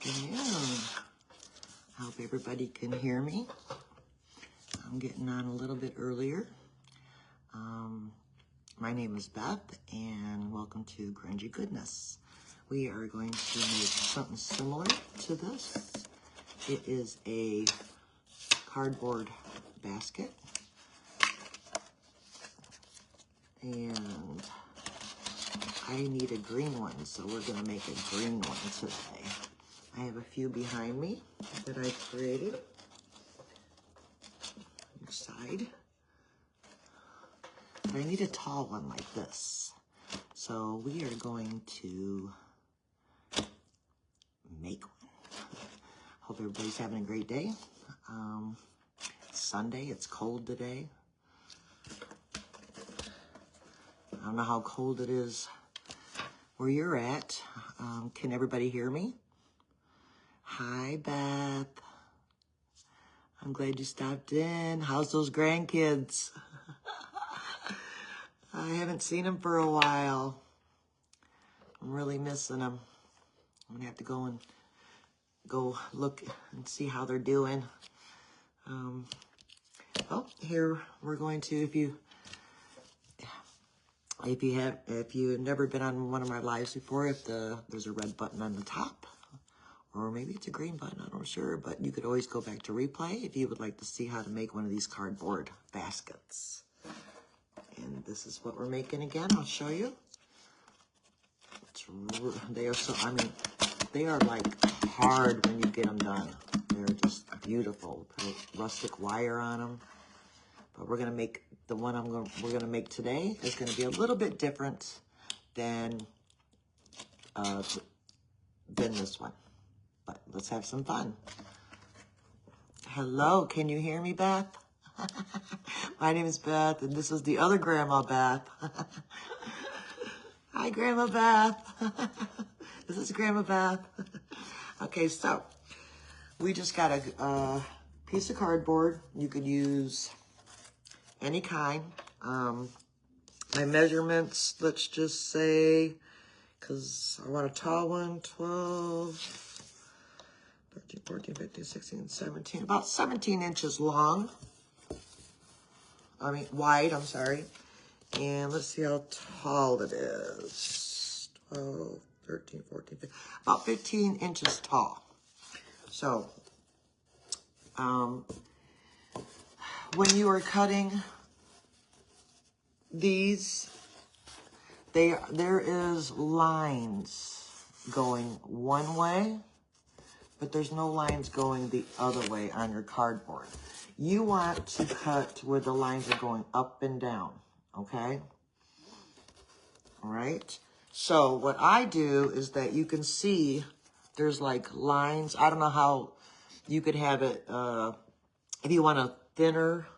afternoon. I hope everybody can hear me. I'm getting on a little bit earlier. My name is Beth, and welcome to Grungy Goodness. We are going to make something similar to this. It is a cardboard basket, and I need a green one, so we're going to make a green one today. I have a few behind me that I created on the side. But I need a tall one like this. So we are going to make one. Hope everybody's having a great day. It's Sunday, it's cold today. I don't know how cold it is where you're at. Can everybody hear me? Hi, Beth. I'm glad you stopped in. How's those grandkids? I haven't seen them for a while. I'm really missing them. I'm gonna have to go look and see how they're doing. Oh, here we're going to, if you've never been on one of my lives before, there's a red button on the top, or maybe it's a green button, I'm not sure, but you could always go back to replay if you would like to see how to make one of these cardboard baskets. And this is what we're making again. I'll show you. They are like hard when you get them done. They're just beautiful. Put rustic wire on them. But we're gonna make the one we're gonna make today is gonna be a little bit different than this one. But let's have some fun. Hello, can you hear me, Beth? My name is Beth, and this is the other Grandma Beth. Hi, Grandma Beth. This is Grandma Beth. Okay, so we just got a piece of cardboard. You could use any kind. My measurements, let's just say, because I want a tall one, 12, 13, 14, 15, 16, 17, about 17 inches long. Wide, I'm sorry. And let's see how tall it is. 12, 13, 14, 15, about 15 inches tall. So, when you are cutting these, there is lines going one way, but there's no lines going the other way on your cardboard. You want to cut where the lines are going up and down, okay? All right? So what I do is that you can see there's like lines. I don't know how you could have it, if you want a thinner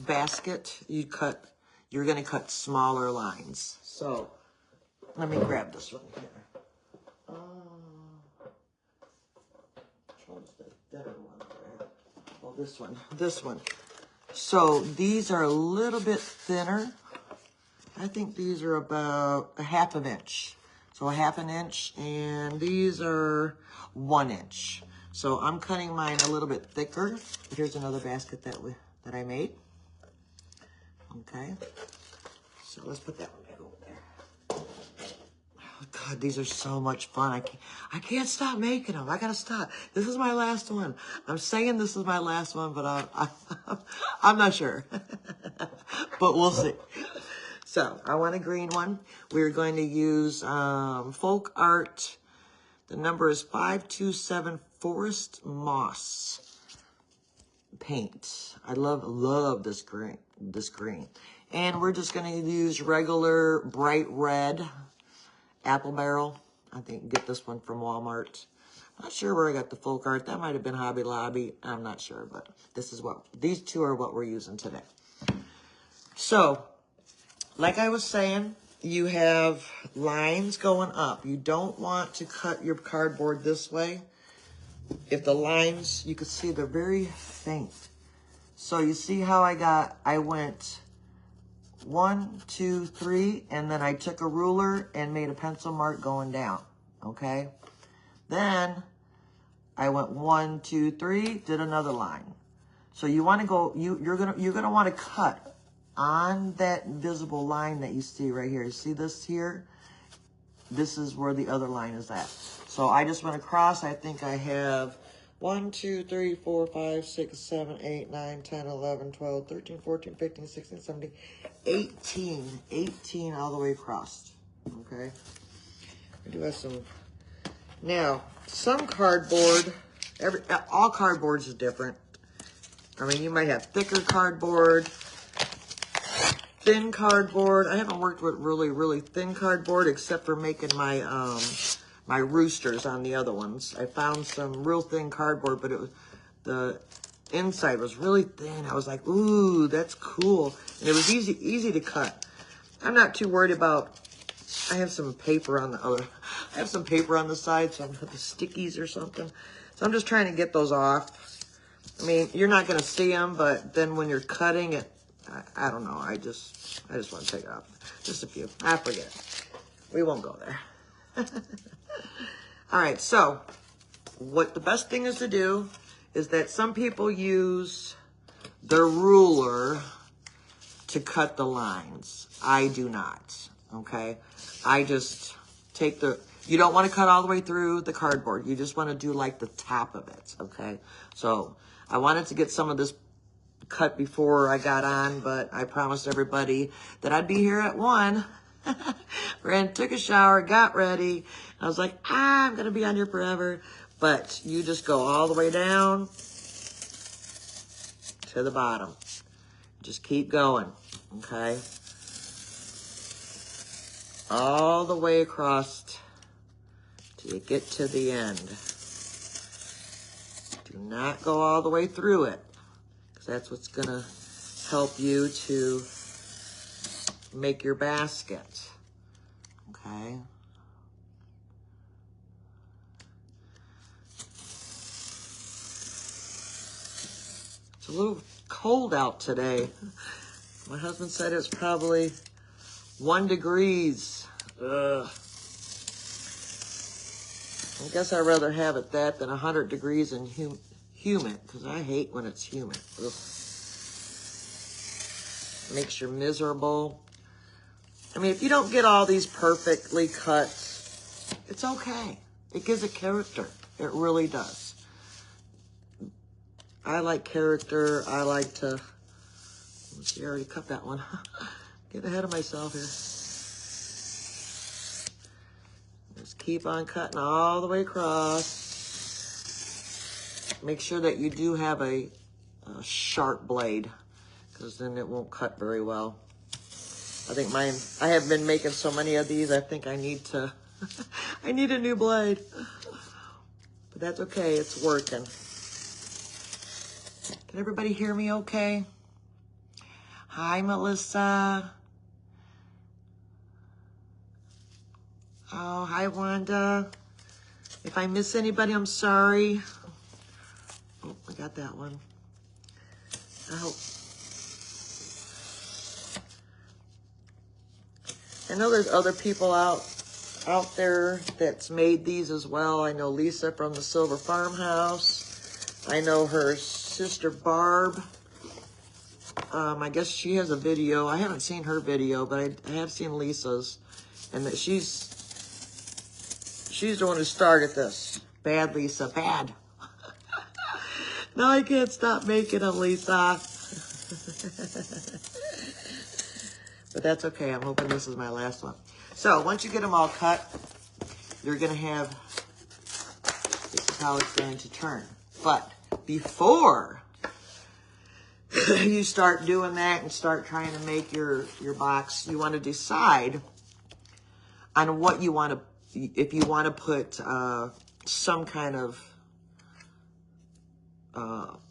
basket, you're gonna cut smaller lines. So let me grab this one here. Oh, this one. So these are a little bit thinner. I think these are about a half an inch. So a half an inch, and these are 1 inch. So I'm cutting mine a little bit thicker. Here's another basket that I made. Okay. So let's put that one back over there. Oh God, these are so much fun. I can't stop making them. I gotta stop. This is my last one. I'm saying this is my last one, but I'm not sure. But we'll see. So I want a green one. We're going to use Folk Art. The number is 527 Forest Moss paint. I love this green. And we're just going to use regular bright red apple barrel. I think get this one from Walmart. Not sure where I got the Folk Art. That might have been Hobby Lobby. I'm not sure, but these two are what we're using today. So, like I was saying, you have lines going up. You don't want to cut your cardboard this way. If the lines, you can see they're very faint. So you see how I went 1, 2, 3, and then I took a ruler and made a pencil mark going down, okay? Then I went 1, 2, 3, did another line. So you want to go, you're gonna want to cut on that visible line that you see right here. You see this here? This is where the other line is at. So I just went across. I think I have 1, 2, 3, 4, 5, 6, 7, 8, 9, 10, 11, 12, 13, 14, 15, 16, 17, 18. 18 all the way across. Okay. I do have some. Now, some cardboard, all cardboards is different. I mean, you might have thicker cardboard, thin cardboard. I haven't worked with really thin cardboard except for making my my roosters on the other ones. I found some real thin cardboard, but it was the inside was really thin. I was like, ooh, that's cool. And it was easy to cut. I'm not too worried about. I have some paper on the other. I have some paper on the side, so I'm the stickies or something. So I'm just trying to get those off. I mean, you're not going to see them, but then when you're cutting it, I don't know. I just want to take it off. Just a few. I forget. We won't go there. All right. So what the best thing is to do is that some people use their ruler to cut the lines. I do not. Okay. I just take you don't want to cut all the way through the cardboard. You just want to do like the top of it. Okay. So I wanted to get some of this cut before I got on, but I promised everybody that I'd be here at 1. Ran, took a shower, got ready. I was like, I'm going to be on here forever. But you just go all the way down to the bottom. Just keep going, okay? All the way across till you get to the end. Do not go all the way through it, because that's what's going to help you to make your basket, okay? It's a little cold out today. My husband said it's probably 1 degrees. Ugh. I guess I'd rather have it that than 100 degrees and humid, because I hate when it's humid. Ugh. Makes you miserable. I mean, if you don't get all these perfectly cut, it's okay. It gives it character. It really does. I like character. I like to... Let's see, I already cut that one. Get ahead of myself here. Just keep on cutting all the way across. Make sure that you do have a sharp blade, because then it won't cut very well. I think mine, I have been making so many of these, I think I need to, I need a new blade. But that's okay, it's working. Can everybody hear me okay? Hi, Melissa. Oh, hi, Wanda. If I miss anybody, I'm sorry. Oh, I got that one. Oh. I know there's other people out there that's made these as well. I know Lisa from the Silver Farmhouse. I know her sister Barb. I guess she has a video. I haven't seen her video, but I have seen Lisa's. And that she's the one who started this. Bad, Lisa, bad. Now I can't stop making them, Lisa. But that's okay. I'm hoping this is my last one. So once you get them all cut, you're going to have, this is how it's going to turn. But before you start doing that and start trying to make your box, you want to decide on what you want to, if you want to put some kind of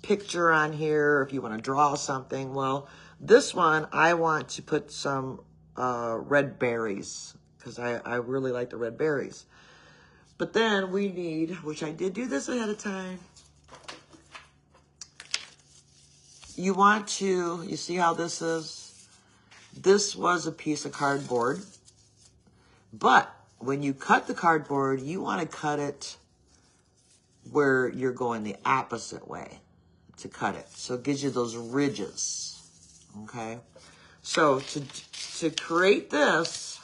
picture on here, if you want to draw something. Well, this one, I want to put some red berries, because I really like the red berries. But then we need, which I did do this ahead of time, you want to, you see how this is? This was a piece of cardboard. But when you cut the cardboard, you want to cut it where you're going the opposite way to cut it. So it gives you those ridges, okay? So to create this,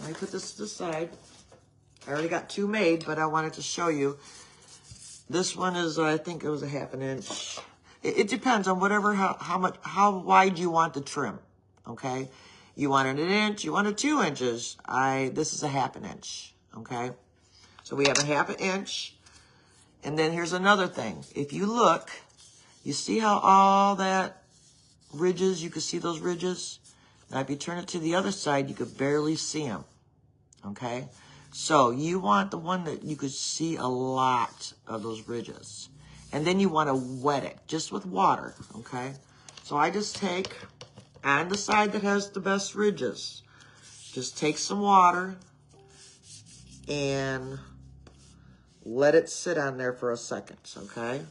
let me put this to the side. I already got 2 made, but I wanted to show you. This one is, I think it was a 1/2 inch. It depends on whatever, how wide you want the trim, okay? You want it 1 inch, you want it 2 inches. This is a 1/2 inch, okay? So we have a 1/2 inch. And then here's another thing. If you look, you see how all that ridges, you can see those ridges? Now if you turn it to the other side, you could barely see them, okay? So you want the one that you could see a lot of those ridges. And then you want to wet it just with water, okay? So I just take, on the side that has the best ridges, just take some water and let it sit on there for a second, okay?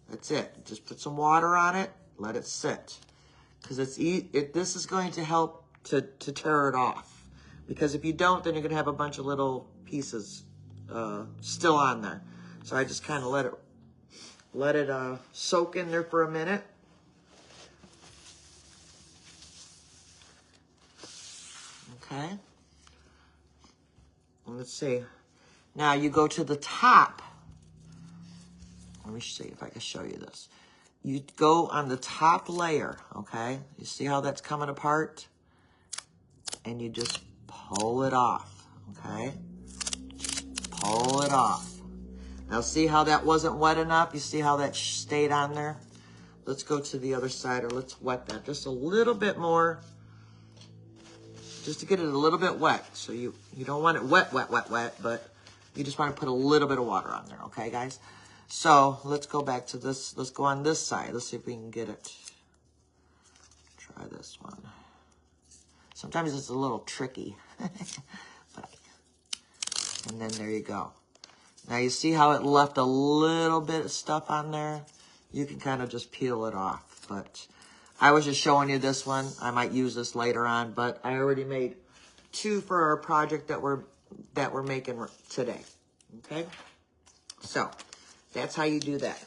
That's it. Just put some water on it, let it sit. Because this is going to help to tear it off. Because if you don't, then you're going to have a bunch of little pieces still on there. So I just kind of let it soak in there for a minute. Okay. Let's see. Now you go to the top. Let me see if I can show you this. You go on the top layer, okay? You see how that's coming apart? And you just pull it off, okay? Just pull it off. Now see how that wasn't wet enough? You see how that stayed on there? Let's go to the other side, or let's wet that just a little bit more. Just to get it a little bit wet. So you don't want it wet, but you just want to put a little bit of water on there, okay, guys? So let's go back to this. Let's go on this side. Let's see if we can get it. Try this one. Sometimes it's a little tricky. And then there you go. Now you see how it left a little bit of stuff on there? You can kind of just peel it off. But I was just showing you this one. I might use this later on, but I already made 2 for our project that we're making today. Okay? So that's how you do that.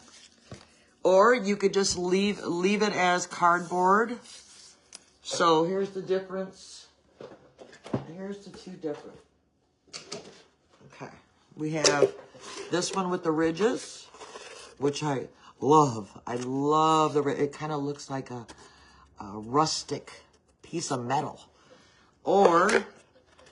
Or you could just leave it as cardboard. So here's the difference. Here's the 2 different. Okay. We have this one with the ridges, which I love. I love it kind of looks like a rustic piece of metal. Or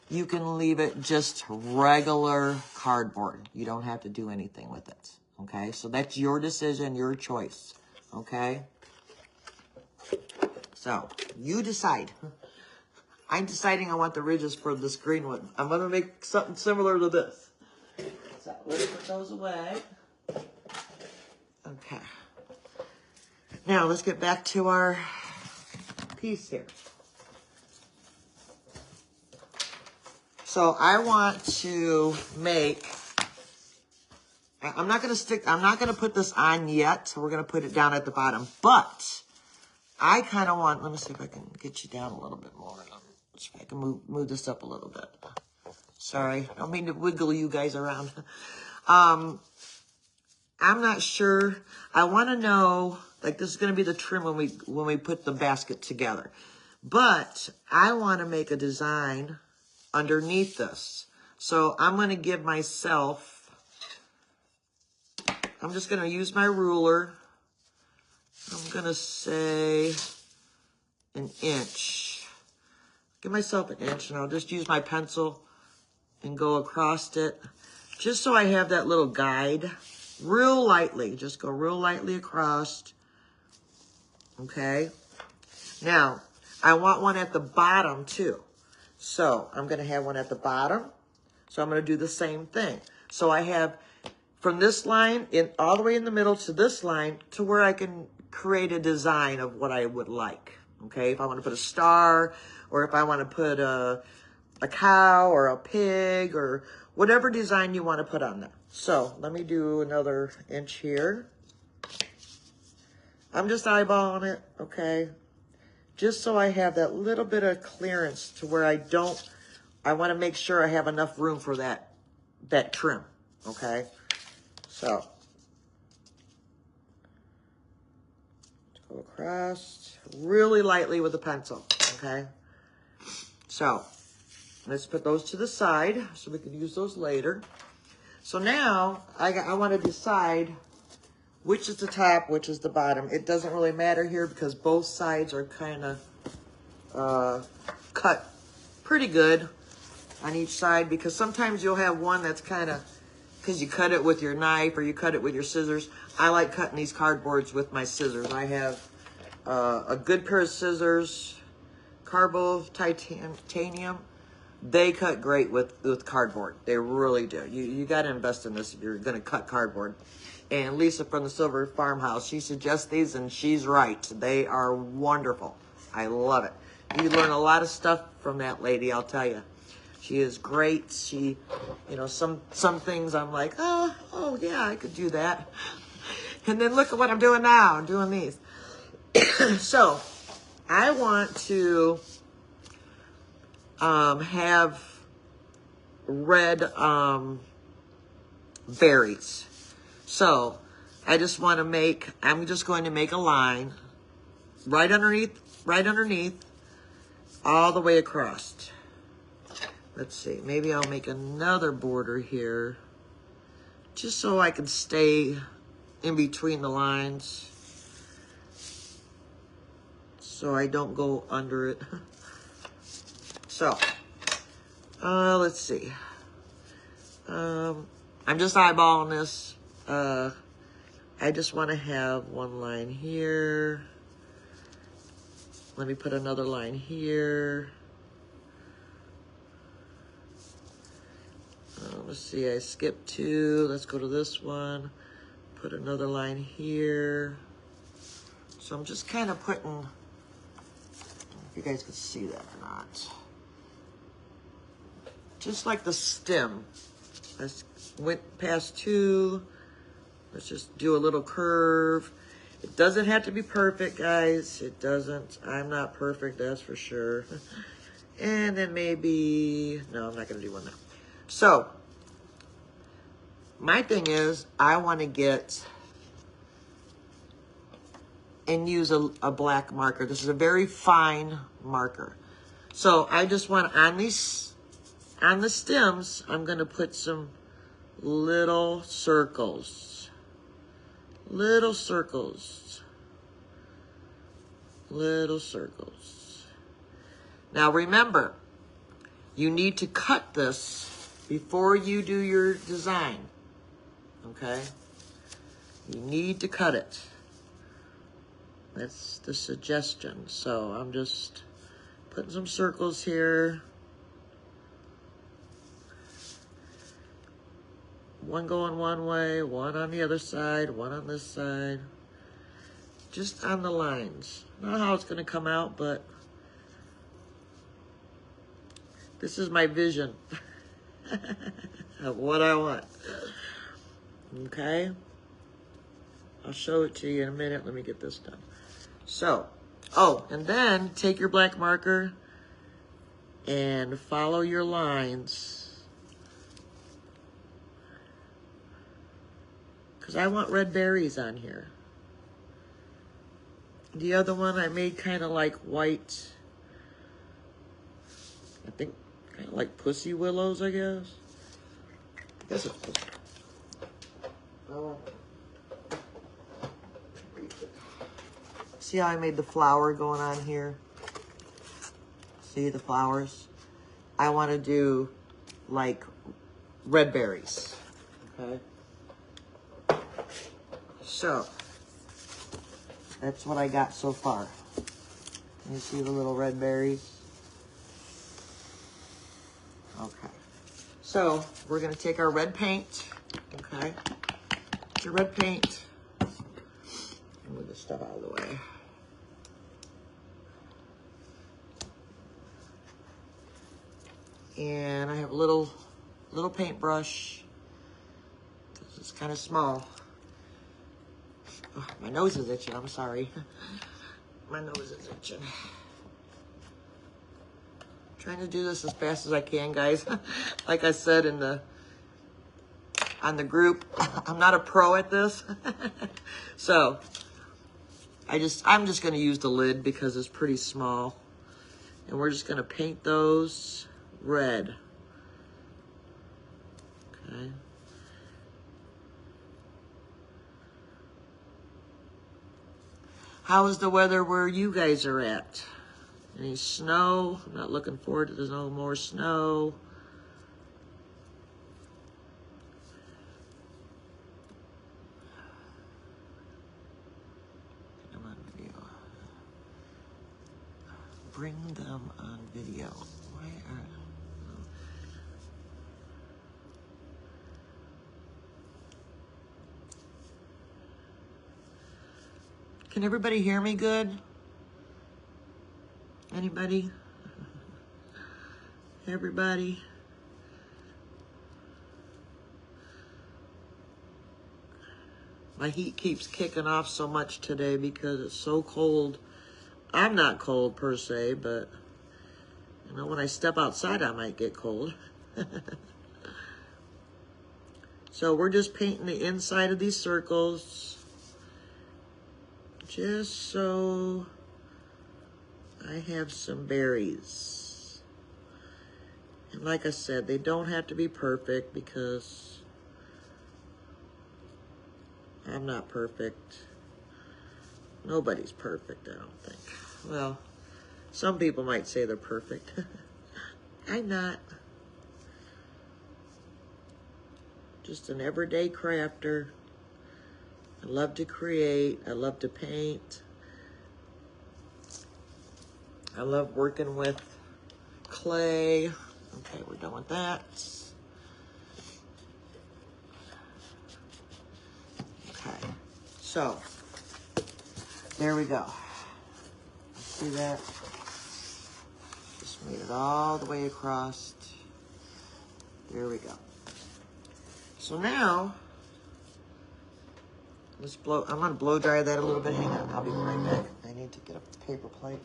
you can leave it just regular cardboard. You don't have to do anything with it. Okay, so that's your decision, your choice. Okay? So, you decide. I'm deciding I want the ridges for this green one. I'm going to make something similar to this. So, let's put those away. Okay. Now, let's get back to our piece here. So, I want to make... I'm not going to put this on yet. So we're going to put it down at the bottom. But I kind of want, let me see if I can get you down a little bit more. Let's see if I can move this up a little bit. Sorry, I don't mean to wiggle you guys around. I'm not sure. I want to know, like this is going to be the trim when we put the basket together. But I want to make a design underneath this. So I'm going to give myself, I'm just going to use my ruler. I'm going to say 1 inch. Give myself 1 inch, and I'll just use my pencil and go across it. Just so I have that little guide. Real lightly. Just go real lightly across. Okay. Now, I want one at the bottom, too. So, I'm going to have one at the bottom. So, I'm going to do the same thing. So, I have... from this line, all the way in the middle to this line, to where I can create a design of what I would like. Okay, if I want to put a star, or if I want to put a cow, or a pig, or whatever design you want to put on there. So, let me do another inch here. I'm just eyeballing it, okay? Just so I have that little bit of clearance to where I want to make sure I have enough room for that trim, okay? So, go across really lightly with a pencil, okay? So, let's put those to the side so we can use those later. So now, I want to decide which is the top, which is the bottom. It doesn't really matter here because both sides are kind of cut pretty good on each side, because sometimes you'll have one that's kind of, because you cut it with your knife or you cut it with your scissors. I like cutting these cardboards with my scissors. I have a good pair of scissors, Carbo Titanium. They cut great with cardboard. They really do. You got to invest in this if you're going to cut cardboard. And Lisa from the Silver Farmhouse, she suggests these, and she's right. They are wonderful. I love it. You learn a lot of stuff from that lady, I'll tell you. She is great. She, you know, some things I'm like, oh yeah, I could do that. And then look at what I'm doing now. I'm doing these. So, I want to have red berries. So, I'm just going to make a line right underneath, all the way across. Let's see, maybe I'll make another border here, just so I can stay in between the lines, so I don't go under it. So, let's see. I'm just eyeballing this. I just want to have one line here. Let me put another line here. Let's see, I skipped 2. Let's go to this one. Put another line here. So I'm just kind of putting, I don't know if you guys can see that or not. Just like the stem. I went past 2. Let's just do a little curve. It doesn't have to be perfect, guys. It doesn't. I'm not perfect, that's for sure. And then maybe, no, I'm not going to do one there. So, my thing is, I want to get and use a black marker. This is a very fine marker. So, I just want, on the stems, I'm going to put some little circles. Little circles. Little circles. Now, remember, you need to cut this before you do your design, okay? You need to cut it. That's the suggestion. So I'm just putting some circles here. One going one way, one on the other side, one on this side. Just on the lines. Not how it's going to come out, but this is my vision of what I want. Okay? I'll show it to you in a minute. Let me get this done. So, and then take your black marker and follow your lines. Because I want red berries on here. The other one I made kind of like white, I think kind of like pussy willows, I guess. I guess it's pussy. See how I made the flower going on here? See the flowers? I want to do like red berries. Okay. So that's what I got so far. You see the little red berries? Okay. So we're going to take our red paint. Okay. Get your red paint. Move this stuff out of the way. And I have a little paintbrush. This is kind of small. Oh, my nose is itching, I'm sorry. My nose is itching. Trying to do this as fast as I can, guys. Like I said in the on the group. I'm not a pro at this. So I'm just going to use the lid because it's pretty small. And we're just going to paint those red. Okay. How's the weather where you guys are at? Any snow? I'm not looking forward to there's no more snow. Come on, video. Bring them on video. Why are... Can everybody hear me good? Anybody? Everybody? My heat keeps kicking off so much today because it's so cold. I'm not cold per se, but you know, when I step outside, I might get cold. So we're just painting the inside of these circles. Just so I have some berries. And like I said, they don't have to be perfect because I'm not perfect. Nobody's perfect, I don't think. Well, some people might say they're perfect. I'm not. Just an everyday crafter. I love to create. I love to paint. I love working with clay. Okay, we're done with that. Okay, so there we go. See that? Just made it all the way across. There we go. So now, let's blow. I'm gonna blow dry that a little bit. Hang on, I'll be right back. I need to get a paper plate.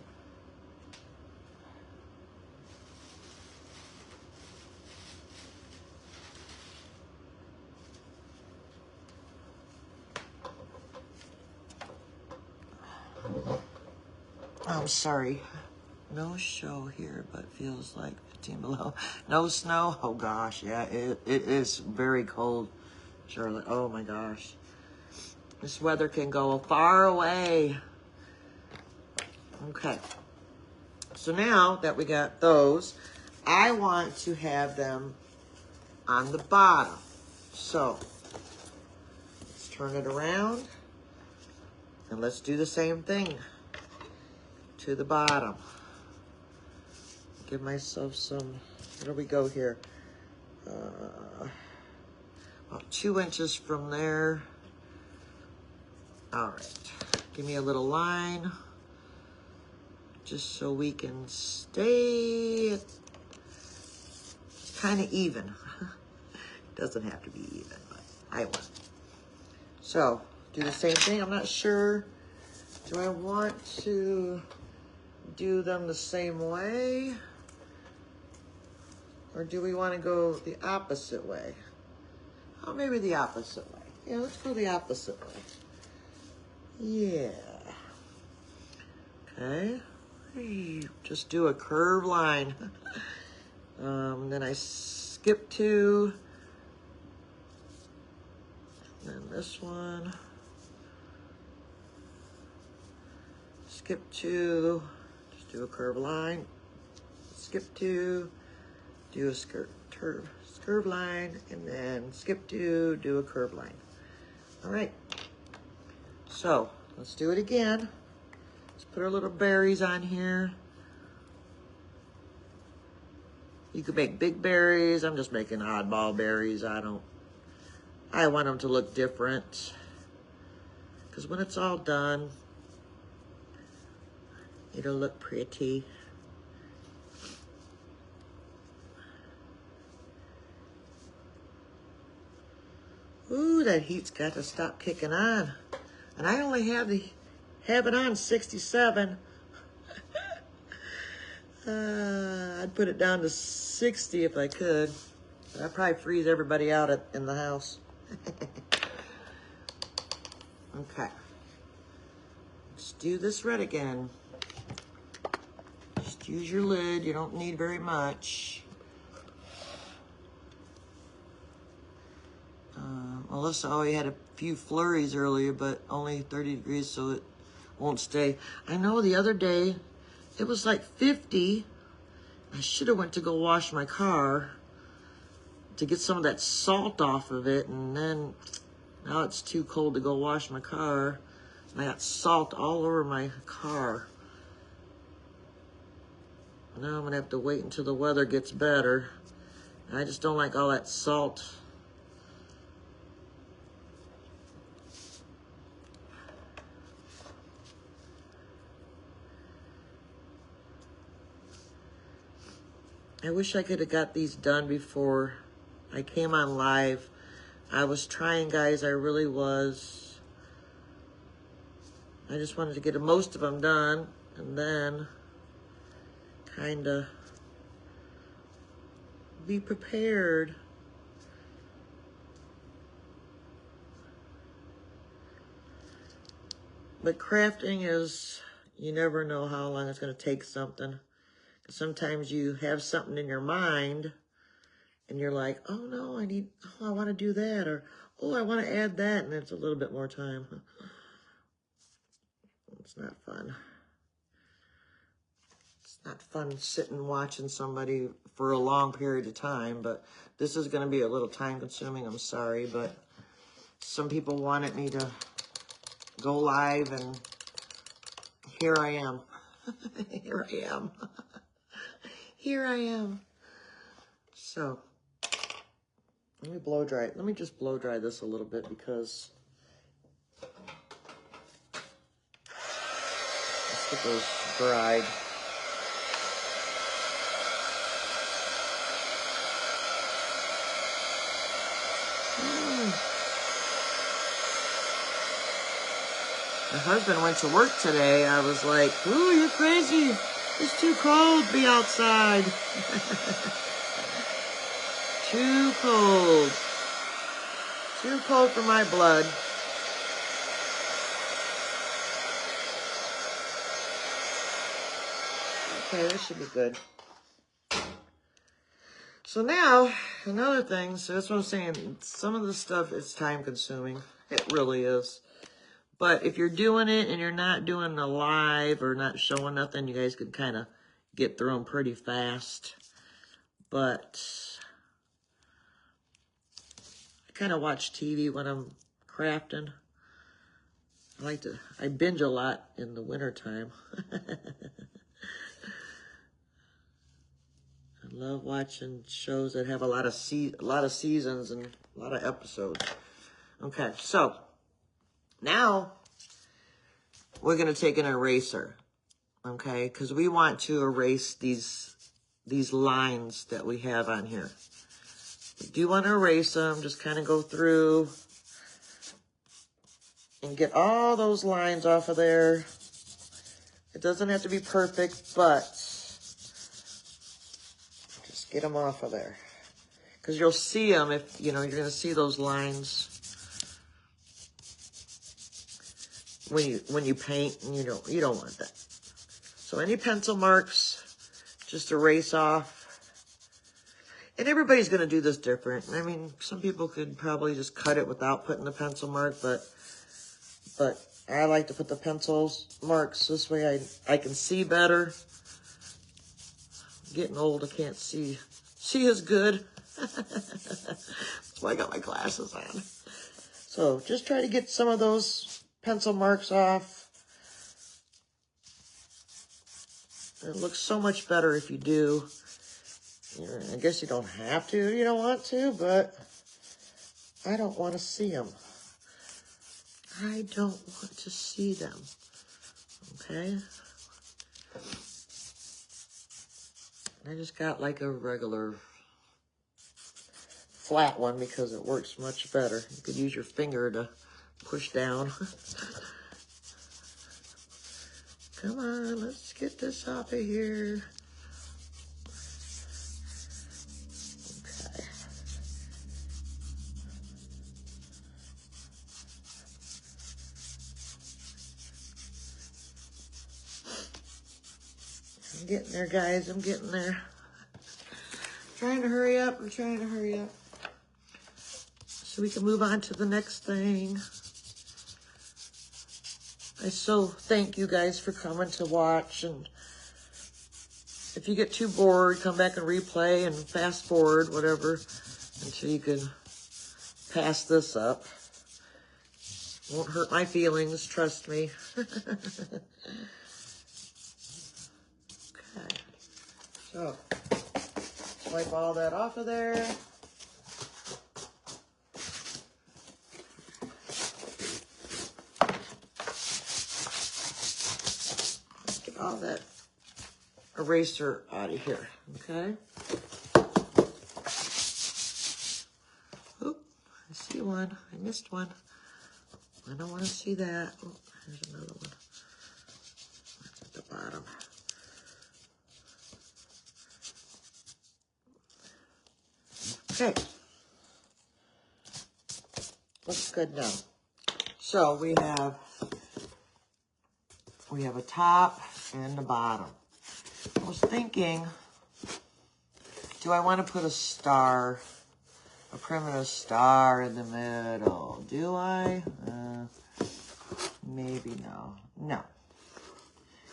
I'm sorry. No show here, but feels like 15 below. No snow. Oh gosh, yeah, it is very cold, Charlotte. Oh my gosh. This weather can go far away. Okay. So now that we got those, I want to have them on the bottom. So let's turn it around and let's do the same thing to the bottom. Give myself some, where do we go here? About 2 inches from there. All right, give me a little line just so we can stay kind of even. It doesn't have to be even, but I want. So do the same thing. I'm not sure. Do I want to do them the same way? Or do we want to go the opposite way? Oh, maybe the opposite way. Yeah, let's go the opposite way. Yeah. Okay. Just do a curved line. Then I skip 2. Then this one. Skip 2. Just do a curved line. Skip 2. Do a curved line, and then skip 2, do a curved line. All right. So let's do it again. Let's put our little berries on here. You could make big berries. I'm just making oddball berries. I want them to look different. Because when it's all done, it'll look pretty. Ooh, that heat's got to stop kicking on. And I only have it on 67. I'd put it down to 60 if I could. That probably freeze everybody out in the house. Okay. Let's do this red again. Just use your lid. You don't need very much. Melissa already had a few flurries earlier, but only 30 degrees, so it won't stay. I know the other day, it was like 50. I should have went to go wash my car to get some of that salt off of it, and then now it's too cold to go wash my car. I got salt all over my car. Now I'm gonna have to wait until the weather gets better. I just don't like all that salt. I wish I could have got these done before I came on live. I was trying, guys, I really was. I just wanted to get most of them done and then kind of be prepared. But crafting is, you never know how long it's going to take something. Sometimes you have something in your mind and you're like, oh no, I want to do that, or oh, I want to add that, and it's a little bit more time. It's not fun. It's not fun sitting watching somebody for a long period of time, but this is going to be a little time consuming. I'm sorry, but some people wanted me to go live, and here I am. Here I am. Here I am. So, let me blow dry it. Let me just blow dry this a little bit because let's get those dried. My husband went to work today. I was like, ooh, you're crazy. It's too cold to be outside. Too cold. Too cold for my blood. Okay, this should be good. So now, another thing, so that's what I'm saying, some of the stuff is time consuming. It really is. But if you're doing it and you're not doing a live or not showing nothing, you guys can kind of get through them pretty fast. But I kind of watch TV when I'm crafting. I binge a lot in the wintertime. I love watching shows that have a lot of seasons and a lot of episodes. Okay, so now we're going to take an eraser, okay? Because we want to erase these lines that we have on here. We do want to erase them, just kind of go through and get all those lines off of there. It doesn't have to be perfect, but just get them off of there. Because you'll see them if, you're going to see those lines when you paint, and you don't want that. So any pencil marks, just erase off. And everybody's going to do this different. I mean, some people could probably just cut it without putting the pencil mark, but I like to put the pencil marks. This way I can see better. Getting old, I can't see as good. That's why I got my glasses on. So just try to get some of those pencil marks off. It looks so much better if you do. I guess you don't have to if you don't want to, but I don't want to see them. I don't want to see them. Okay? I just got like a regular flat one because it works much better. You could use your finger to push down. Come on, let's get this off of here. Okay. I'm getting there, guys. I'm getting there. Trying to hurry up. I'm trying to hurry up. So we can move on to the next thing. I so thank you guys for coming to watch. And if you get too bored, come back and replay and fast forward, whatever, until you can pass this up. Won't hurt my feelings, trust me. Okay. So, wipe all that off of there. Get all that eraser out of here, okay? Oop, I see one. I missed one. I don't want to see that. Oh, there's another one. That's at the bottom. Okay. Looks good now. So we have a top and a bottom. I was thinking, do I want to put a star, a primitive star in the middle? Do I? Maybe no. No.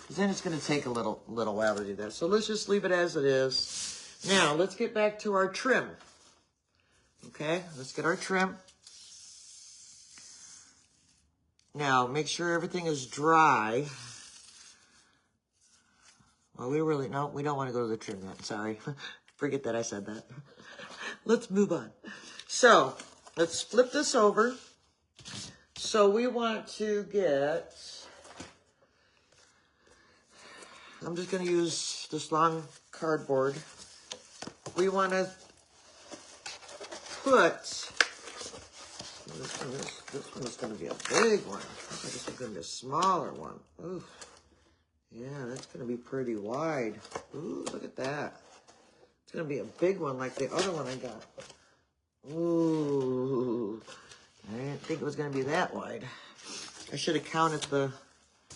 Because then it's going to take a little while to do that. So let's just leave it as it is. Now, let's get back to our trim. Okay, let's get our trim. Now, make sure everything is dry. Well, we don't want to go to the trim yet. Sorry. Forget that I said that. Let's move on. So, let's flip this over. So, we want to get, I'm just going to use this long cardboard. We want to put, this one is going to be a big one. This is going to be a smaller one. Ooh. Yeah, that's going to be pretty wide. Ooh, look at that. It's going to be a big one like the other one I got. Ooh. I didn't think it was going to be that wide. I should have counted the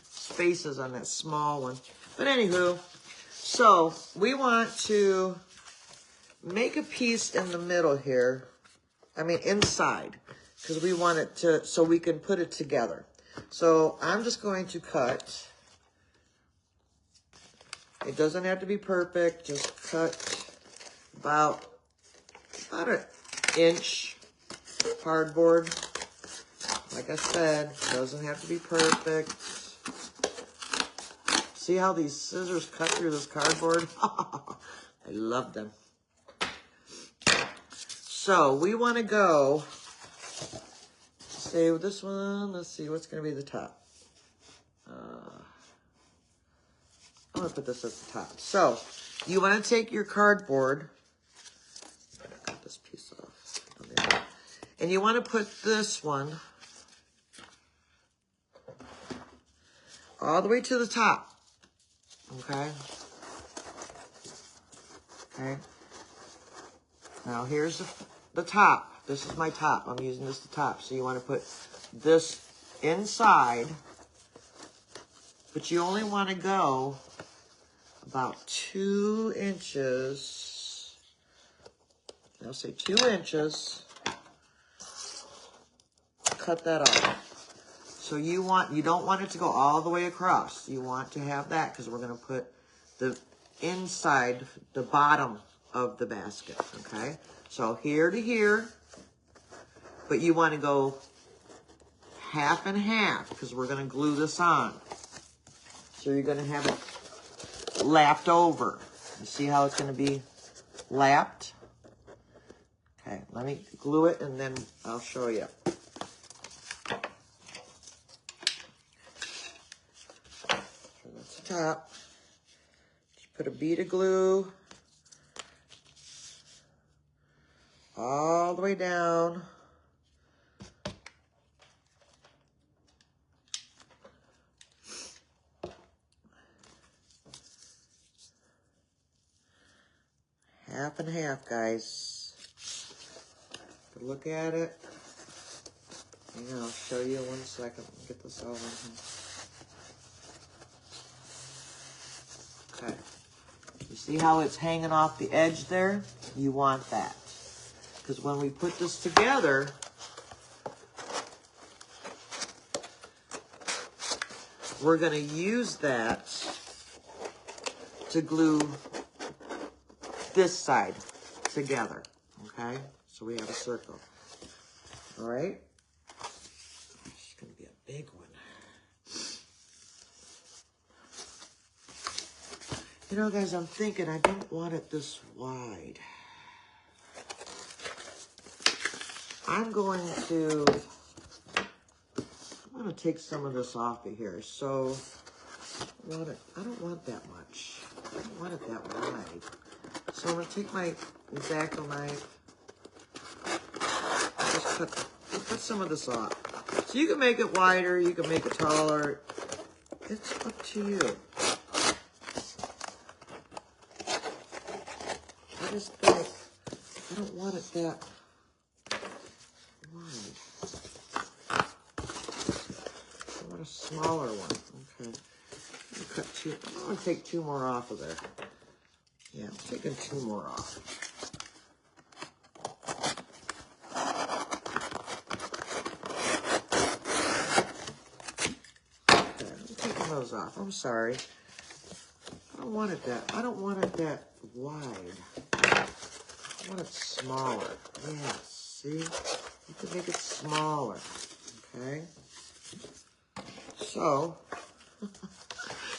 spaces on that small one. But anywho, so we want to make a piece in the middle here. I mean, inside. Because we want it to, so we can put it together. So I'm just going to cut. It doesn't have to be perfect. Just cut about an inch cardboard. Like I said, doesn't have to be perfect. See how these scissors cut through this cardboard? I love them. So we want to go, say with this one, let's see, what's going to be the top? I'm going to put this at the top. So you want to take your cardboard, cut this piece off, okay, and you want to put this one all the way to the top. Okay. Okay. Now here's the top. This is my top. I'm using this to top. So you want to put this inside, but you only want to go about 2 inches. I'll say 2 inches. Cut that off. So you don't want it to go all the way across. You want to have that because we're going to put the inside, the bottom of the basket, okay? So here to here, but you want to go half and half because we're going to glue this on. So you're going to have it lapped over. You see how it's going to be lapped? Okay, let me glue it and then I'll show you. Top, just put a bead of glue all the way down. Half and half, guys. Look at it. Hang on, I'll show you in 1 second. Get this all in here. Okay. See how it's hanging off the edge there? You want that. Because when we put this together, we're going to use that to glue this side together. Okay? So we have a circle. All right? It's going to be a big one. You know, guys, I'm thinking I don't want it this wide. I'm going to take some of this off of here. So I don't want that much. I don't want it that wide. So I'm going to take my X-Acto knife. Just cut some of this off. So you can make it wider, you can make it taller. It's up to you. I just think I don't want it that wide. I want a smaller one. Okay. I'm going to take 2 more off of there. Yeah, I'm taking 2 more off. Okay, I'm taking those off. I'm sorry. I don't want it that wide. I want it smaller. Yeah, see? You can make it smaller. Okay? So,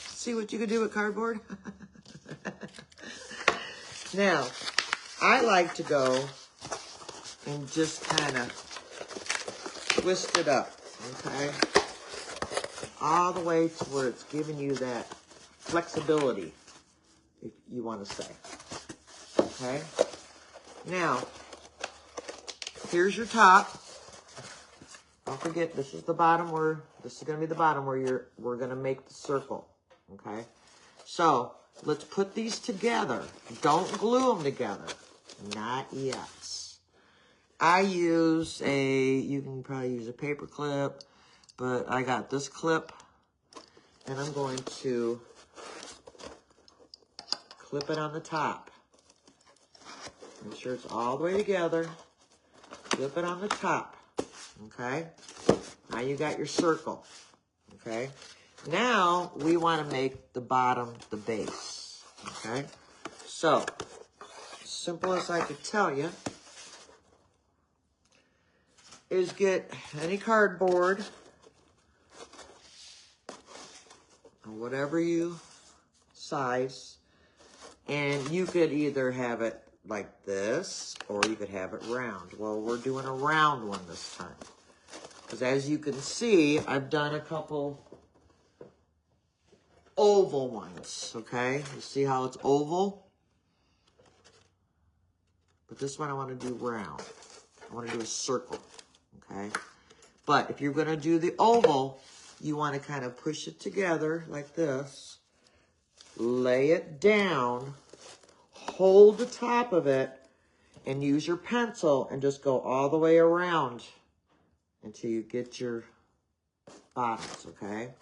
see what you can do with cardboard? Now, I like to go and just kind of twist it up, okay? All the way to where it's giving you that flexibility, if you want to say. Okay? Now, here's your top. Don't forget, this is the bottom where, this is going to be the bottom where we're going to make the circle. Okay? So, let's put these together. Don't glue them together. Not yet. I use you can probably use a paper clip, but I got this clip, and I'm going to clip it on the top. Make sure it's all the way together. Clip it on the top. Okay? Now you got your circle. Okay? Now we want to make the bottom the base. Okay? So, simple as I could tell you is get any cardboard or whatever you size, and you could either have it like this or you could have it round. Well, we're doing a round one this time because as you can see, I've done a couple oval ones. Okay, you see how it's oval, but this one I want to do round. I want to do a circle. Okay, but if you're going to do the oval, you want to kind of push it together like this, lay it down, hold the top of it, and use your pencil and just go all the way around until you get your bottoms, okay?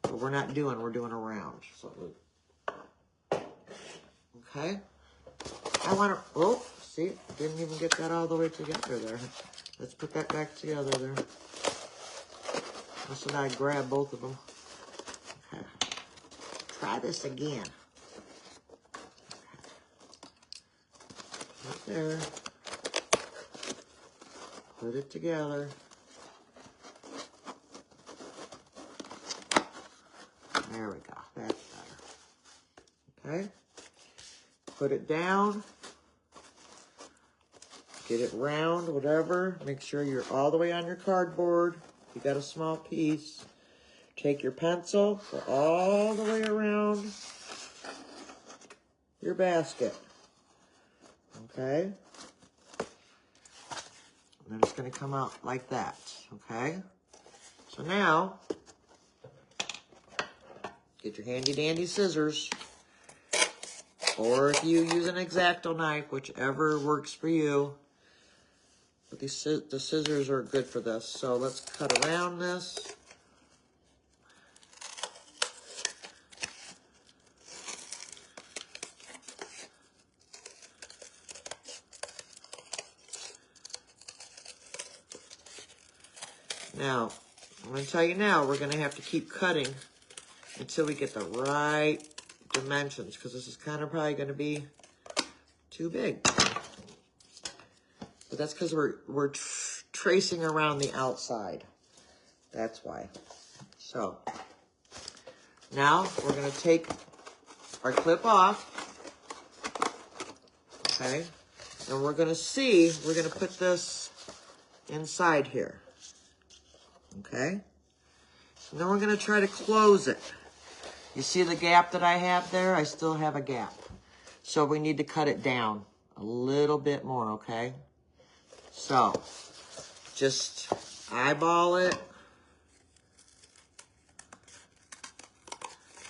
But we're doing a round. So, okay? I want to, oh, see, didn't even get that all the way together there. Let's put that back together there. So now I grab both of them. Okay. Try this again. Right there. Put it together. There we go. That's better. Okay. Put it down. Get it round, whatever. Make sure you're all the way on your cardboard. You got a small piece. Take your pencil, go all the way around your basket. Okay? And then it's going to come out like that. Okay? So now, get your handy dandy scissors. Or if you use an X-Acto knife, whichever works for you. But the scissors are good for this. So let's cut around this. Now, I'm going to tell you now, we're going to have to keep cutting until we get the right dimensions, because this is kind of probably going to be too big. But that's because we're tracing around the outside. That's why. So, now we're going to take our clip off. Okay? And we're going to put this inside here. Okay? And then we're going to try to close it. You see the gap that I have there? I still have a gap. So we need to cut it down a little bit more, okay? So, just eyeball it.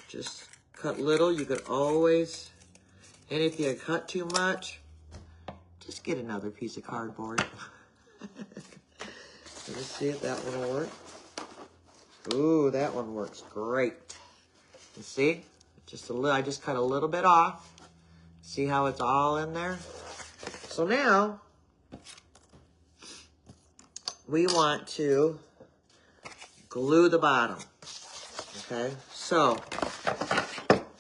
Just cut little. You could always, and if you cut too much, just get another piece of cardboard. Let's see if that one will work. Ooh, that one works great. You see? Just a little, I just cut a little bit off. See how it's all in there? So now, we want to glue the bottom. Okay? So,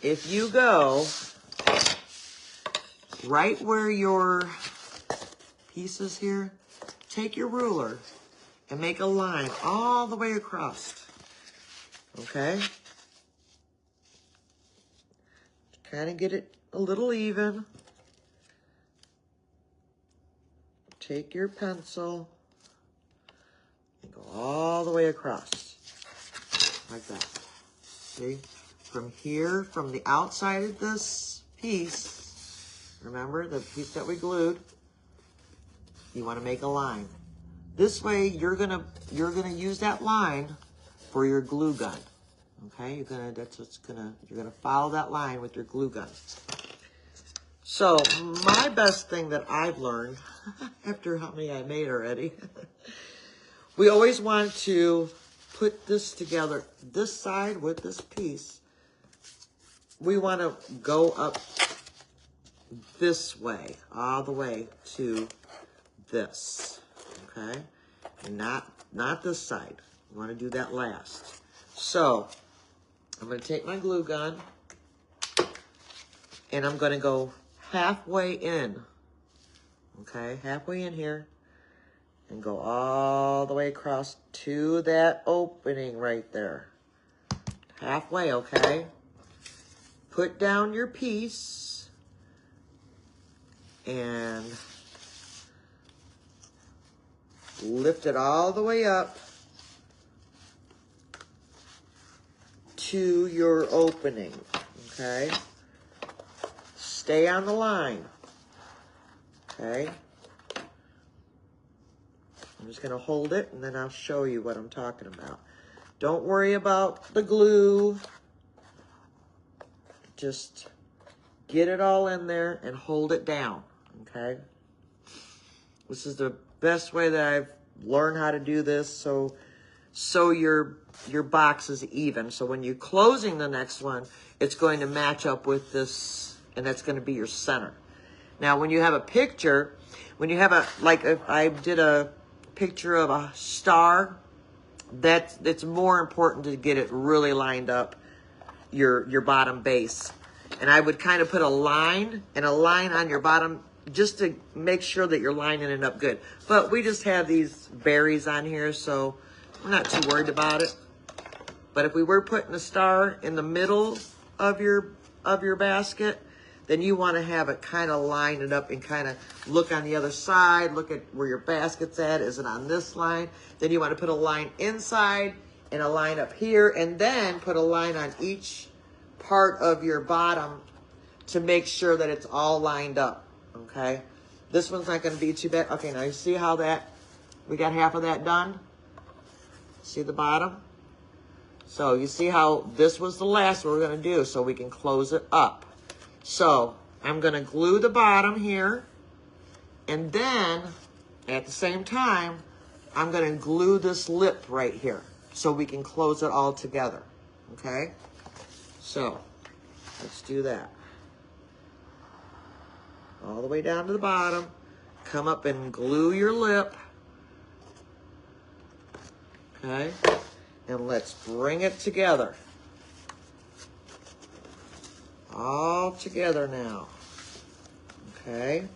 if you go right where your piece is here, take your ruler and make a line all the way across. Okay? Kind of get it a little even. Take your pencil and go all the way across. Like that. See? From here, from the outside of this piece, remember the piece that we glued, you want to make a line. This way, you're gonna use that line for your glue gun. Okay, you're gonna follow that line with your glue gun. So my best thing that I've learned, after how many I made already, we always want to put this together, this side with this piece. We want to go up this way, all the way to this, okay? And not this side. You want to do that last. So, I'm going to take my glue gun, and I'm going to go halfway in, okay? Halfway in here, and go all the way across to that opening right there. Halfway, okay? Put down your piece, and lift it all the way up to your opening, okay? Stay on the line, okay? I'm just gonna hold it, and then I'll show you what I'm talking about. Don't worry about the glue. Just get it all in there and hold it down, okay? This is the best way that I've learned how to do this, so your box is even. So when you're closing the next one, it's going to match up with this, and that's going to be your center. Now, when you have a picture, when you have like if I did a picture of a star, it's more important to get it really lined up, your bottom base. And I would kind of put a line on your bottom just to make sure that you're lining it up good. But we just have these berries on here, so we're not too worried about it. But if we were putting a star in the middle of your basket, then you want to have it kind of line it up and kind of look on the other side, look at where your basket's at. Is it on this line? Then you want to put a line inside and a line up here, and then put a line on each part of your bottom to make sure that it's all lined up, okay? This one's not going to be too bad. Okay, now you see how we got half of that done? See the bottom? So you see how this was the last one we're going to do, so we can close it up. So I'm going to glue the bottom here, and then at the same time, I'm going to glue this lip right here so we can close it all together, okay? So let's do that. All the way down to the bottom. Come up and glue your lip. Okay, and let's bring it together. All together now. Okay.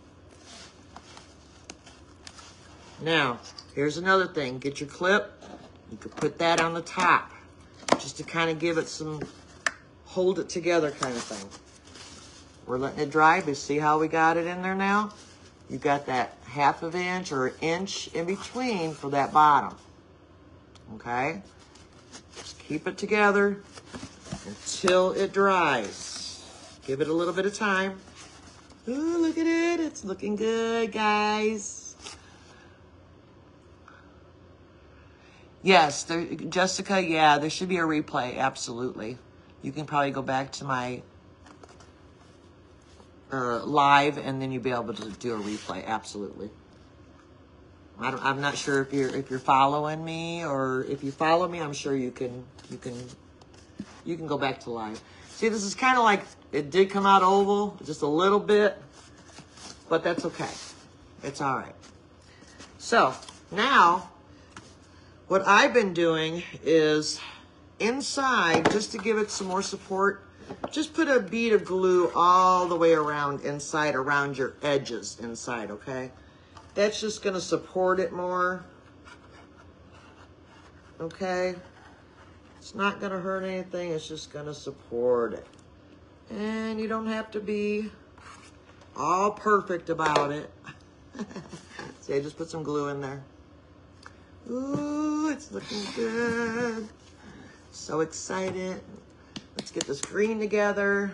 Now, here's another thing. Get your clip. You could put that on the top just to kind of give it some hold it together kind of thing. We're letting it dry, but see how we got it in there now? You got that 1/2 inch or 1 inch in between for that bottom. Okay? Just keep it together until it dries. Give it a little bit of time. Ooh, look at it. It's looking good, guys. Yes, there, Jessica, yeah, there should be a replay, absolutely. You can probably go back to my live, and then you'll be able to do a replay, absolutely. I'm not sure if you're following me, or if you follow me, I'm sure you can go back to live. See, this is kind of like, it did come out oval, just a little bit, but that's okay. It's all right. So, now, what I've been doing is inside, just to give it some more support, just put a bead of glue all the way around inside, around your edges inside, okay? That's just going to support it more, okay? It's not going to hurt anything. It's just going to support it. And you don't have to be all perfect about it. See, I just put some glue in there. Ooh, it's looking good. So excited. Let's get this green together.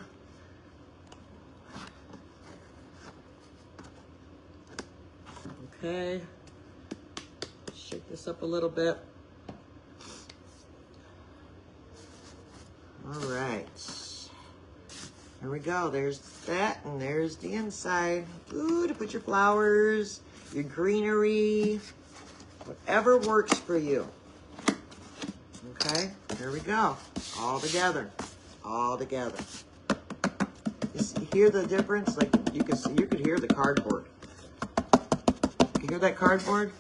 Okay. Shake this up a little bit. All right. There we go. There's that, and there's the inside. Ooh, to put your flowers, your greenery, whatever works for you. Okay, here we go. All together. All together. You hear the difference? Like you could hear the cardboard. You hear that cardboard?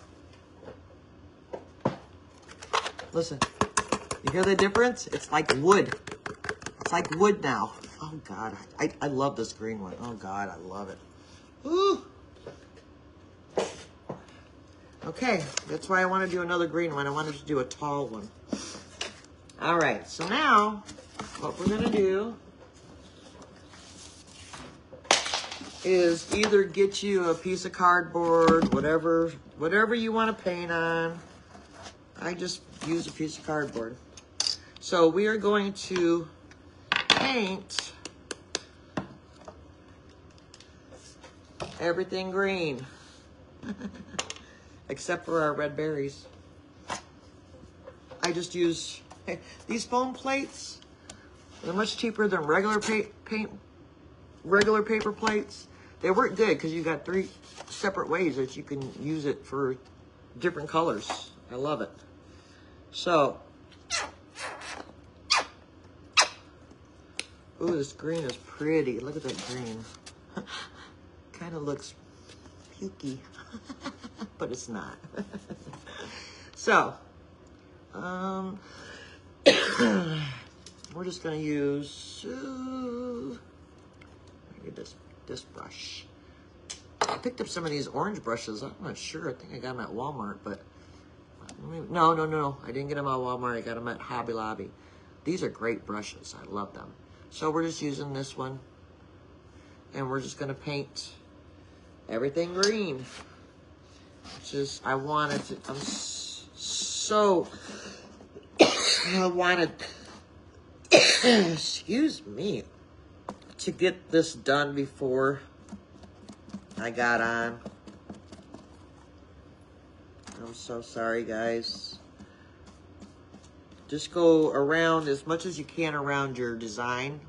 Listen. You hear the difference? It's like wood. It's like wood now. Oh God, I love this green one. Oh God, I love it. Ooh. Okay, that's why I want to do another green one. I wanted to do a tall one. All right, so now what we're gonna do is either get you a piece of cardboard, whatever you want to paint on. I just use a piece of cardboard. So we are going to paint everything green, except for our red berries. I just use these foam plates. They're much cheaper than regular paper plates. They work good because you got 3 separate ways that you can use it for different colors. I love it. So, ooh, this green is pretty. Look at that green. Kind of looks pukey, but it's not. So, we're just gonna use this brush. I picked up some of these orange brushes. I'm not sure. I think I got them at Walmart, but no. I didn't get them at Walmart. I got them at Hobby Lobby. These are great brushes. I love them. So we're just using this one, and we're just gonna paint everything green. Just I wanted to. I'm so. I wanted. Excuse me. To get this done before I got on. I'm so sorry, guys. Just go around as much as you can around your design.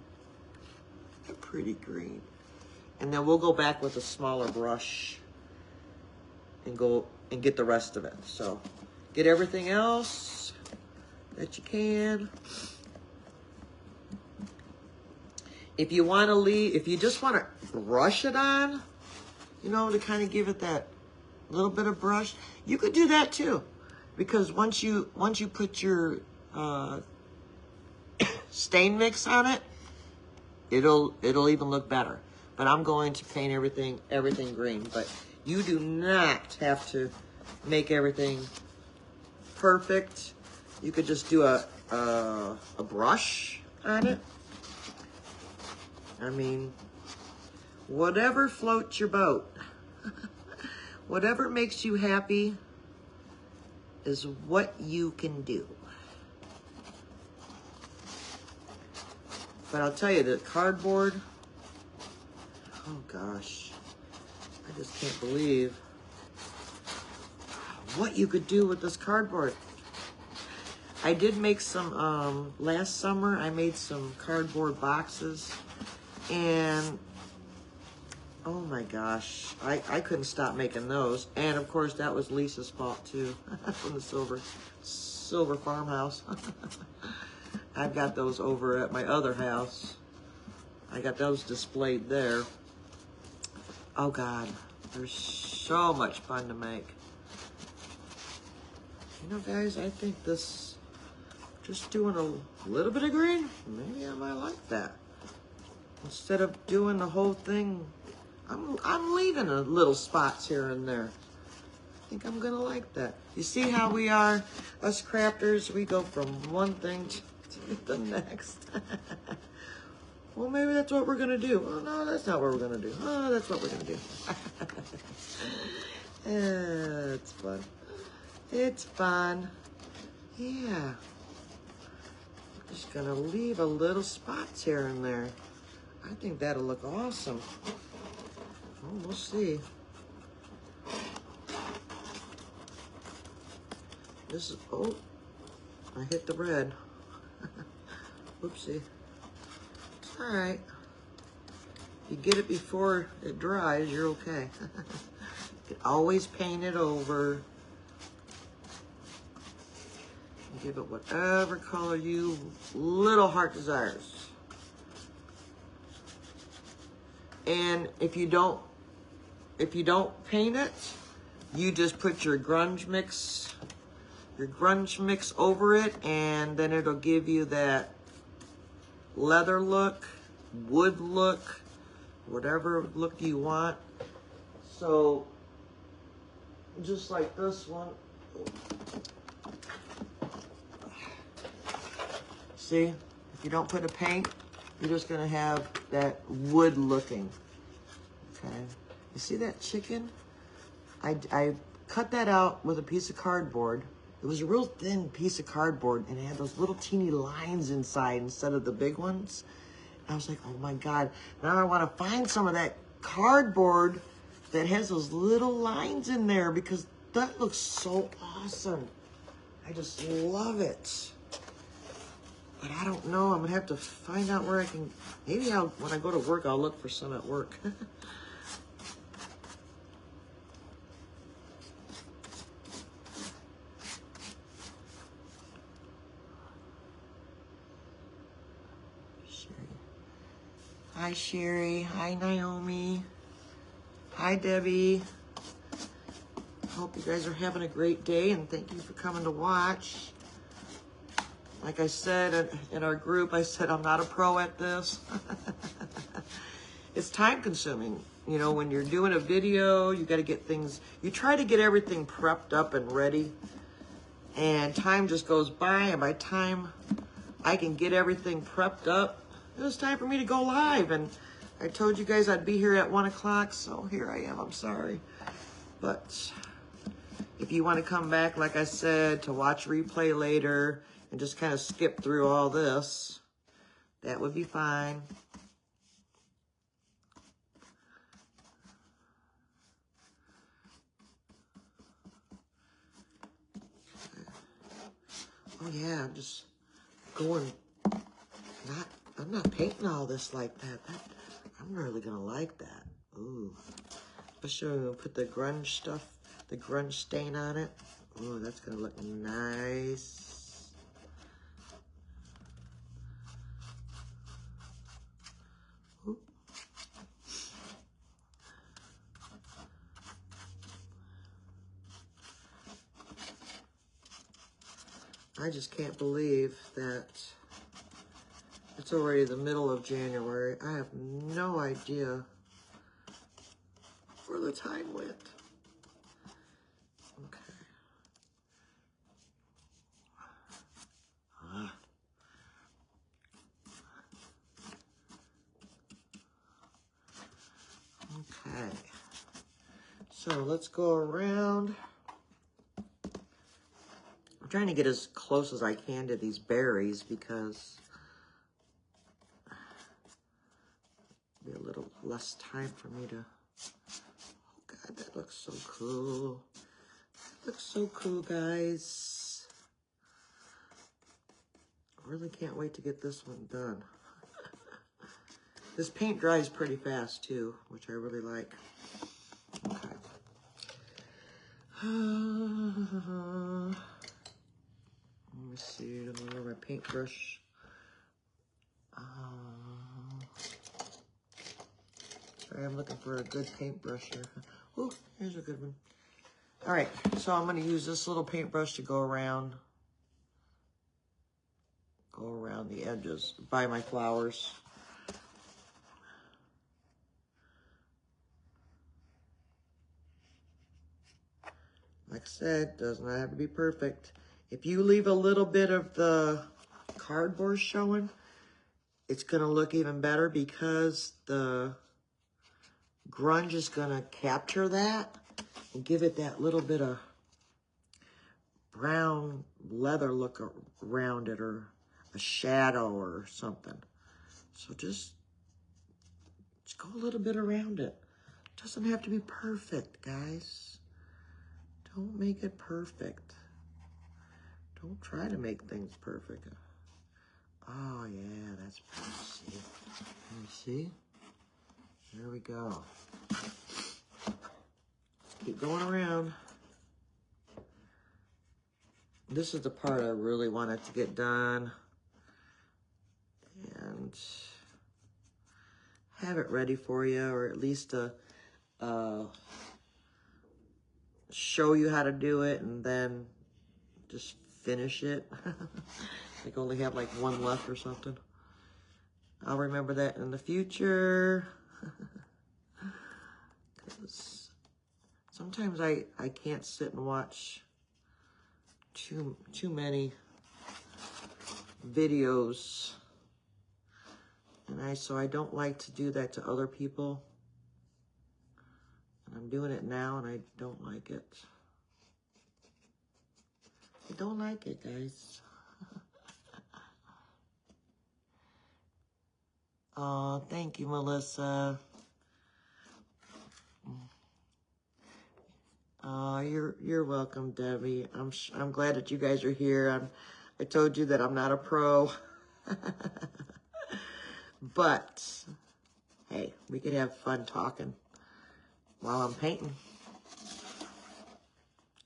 A pretty green. And then we'll go back with a smaller brush and go and get the rest of it. So get everything else that you can. If you want to leave, if you just want to brush it on, you know, to kind of give it that little bit of brush, you could do that too. because once you put your stain mix on it, it'll even look better. But I'm going to paint everything green. But you do not have to make everything perfect. You could just do a brush on it. I mean, whatever floats your boat, whatever makes you happy is what you can do. But I'll tell you, the cardboard, oh gosh, I just can't believe what you could do with this cardboard. I did make some, last summer, I made some cardboard boxes, and oh my gosh, I couldn't stop making those. And of course, that was Lisa's fault too, from the silver farmhouse. I've got those over at my other house. I got those displayed there. Oh God, they're so much fun to make. You know, guys, I think this, just doing a little bit of green, maybe I might like that. Instead of doing the whole thing, I'm leaving a little spots here and there. I think I'm gonna like that. You see how we are, us crafters? We go from one thing to the next. Well, maybe that's what we're gonna do. Oh no, that's not what we're gonna do. Oh, that's what we're gonna do. Yeah, it's fun. It's fun. Yeah. Just gonna leave a little spots here and there. I think that'll look awesome. Oh, we'll see. This is, oh, I hit the red. Whoopsie. It's all right. If you get it before it dries, you're okay. You can always paint it over. Give it whatever color you little heart desires. And if you don't paint it, you just put your grunge mix over it, and then it'll give you that leather look, wood look, whatever look you want. So just like this one. See, if you don't put a paint, you're just gonna have that wood looking. Okay, you see that chicken? I cut that out with a piece of cardboard. It was a real thin piece of cardboard, and it had those little teeny lines inside instead of the big ones. And I was like, oh my God, now I wanna find some of that cardboard that has those little lines in there, because that looks so awesome. I just love it. But I don't know, I'm gonna have to find out where I can, maybe when I go to work, I'll look for some at work. Hi, Sherry. Hi, Naomi. Hi, Debbie. Hope you guys are having a great day, and thank you for coming to watch. Like I said in our group, I said I'm not a pro at this. It's time consuming. You know, when you're doing a video, you got to get things, you try to get everything prepped up and ready, and time just goes by, and by the time I can get everything prepped up, it was time for me to go live. And I told you guys I'd be here at 1 o'clock, so here I am. I'm sorry. But if you want to come back, like I said, to watch replay later and just kind of skip through all this, that would be fine. Oh yeah, I'm just going, I'm not painting all this like that. I'm really gonna like that. Ooh. Especially when we put the grunge stuff, the grunge stain on it. Ooh, that's gonna look nice. Ooh. I just can't believe that it's already the middle of January. I have no idea where the time went. Okay. Okay. So let's go around. I'm trying to get as close as I can to these berries because it'll be a little less time for me to... Oh God, that looks so cool. That looks so cool, guys. I really can't wait to get this one done. This paint dries pretty fast too, which I really like. Okay. Let me see, I don't know where my paintbrush. Sorry, I'm looking for a good paintbrush here. Oh, here's a good one. All right, so I'm going to use this little paintbrush to go around the edges by my flowers. Like I said, does not have to be perfect. If you leave a little bit of the cardboard showing, it's going to look even better because the grunge is going to capture that and give it that little bit of brown leather look around it, or a shadow or something. So just go a little bit around it. It doesn't have to be perfect, guys. Don't make it perfect. Don't try to make things perfect. Oh yeah, that's pretty. See? Can you see? There we go. Keep going around. This is the part I really wanted to get done and have it ready for you, or at least show you how to do it and then just finish it. Like only have like one left or something. I'll remember that in the future. Because sometimes I can't sit and watch too many videos, and so I don't like to do that to other people, and I'm doing it now and I don't like it. I don't like it, guys. Oh, thank you, Melissa. Oh, you're welcome, Debbie. I'm glad that you guys are here. I told you that I'm not a pro. But hey, we could have fun talking while I'm painting.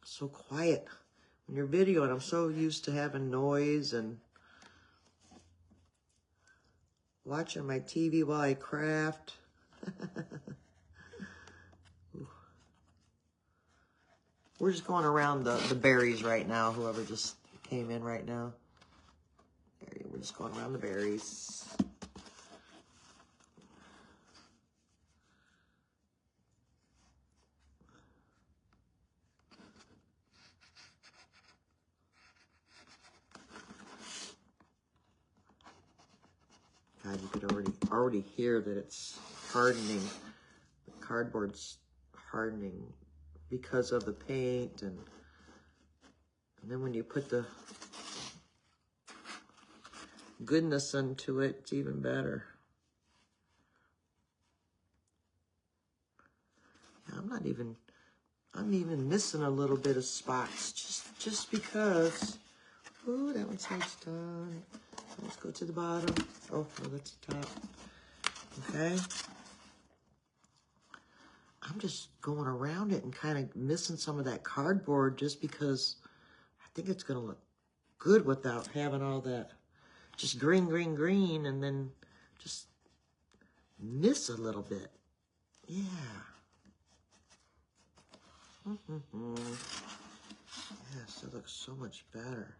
So quiet when you're videoing. I'm so used to having noise and watching my TV while I craft. We're just going around the berries right now, whoever just came in right now. We're just going around the berries. God, you could already hear that it's hardening. The cardboard's hardening because of the paint, and then when you put the goodness into it, it's even better. Yeah, I'm even missing a little bit of spots just because. Ooh, that one's almost done. Let's go to the bottom. Oh, no, that's the top. Okay. I'm just going around it and kind of missing some of that cardboard just because I think it's going to look good without having all that just green, and then just miss a little bit. Yeah. Yes, it looks so much better.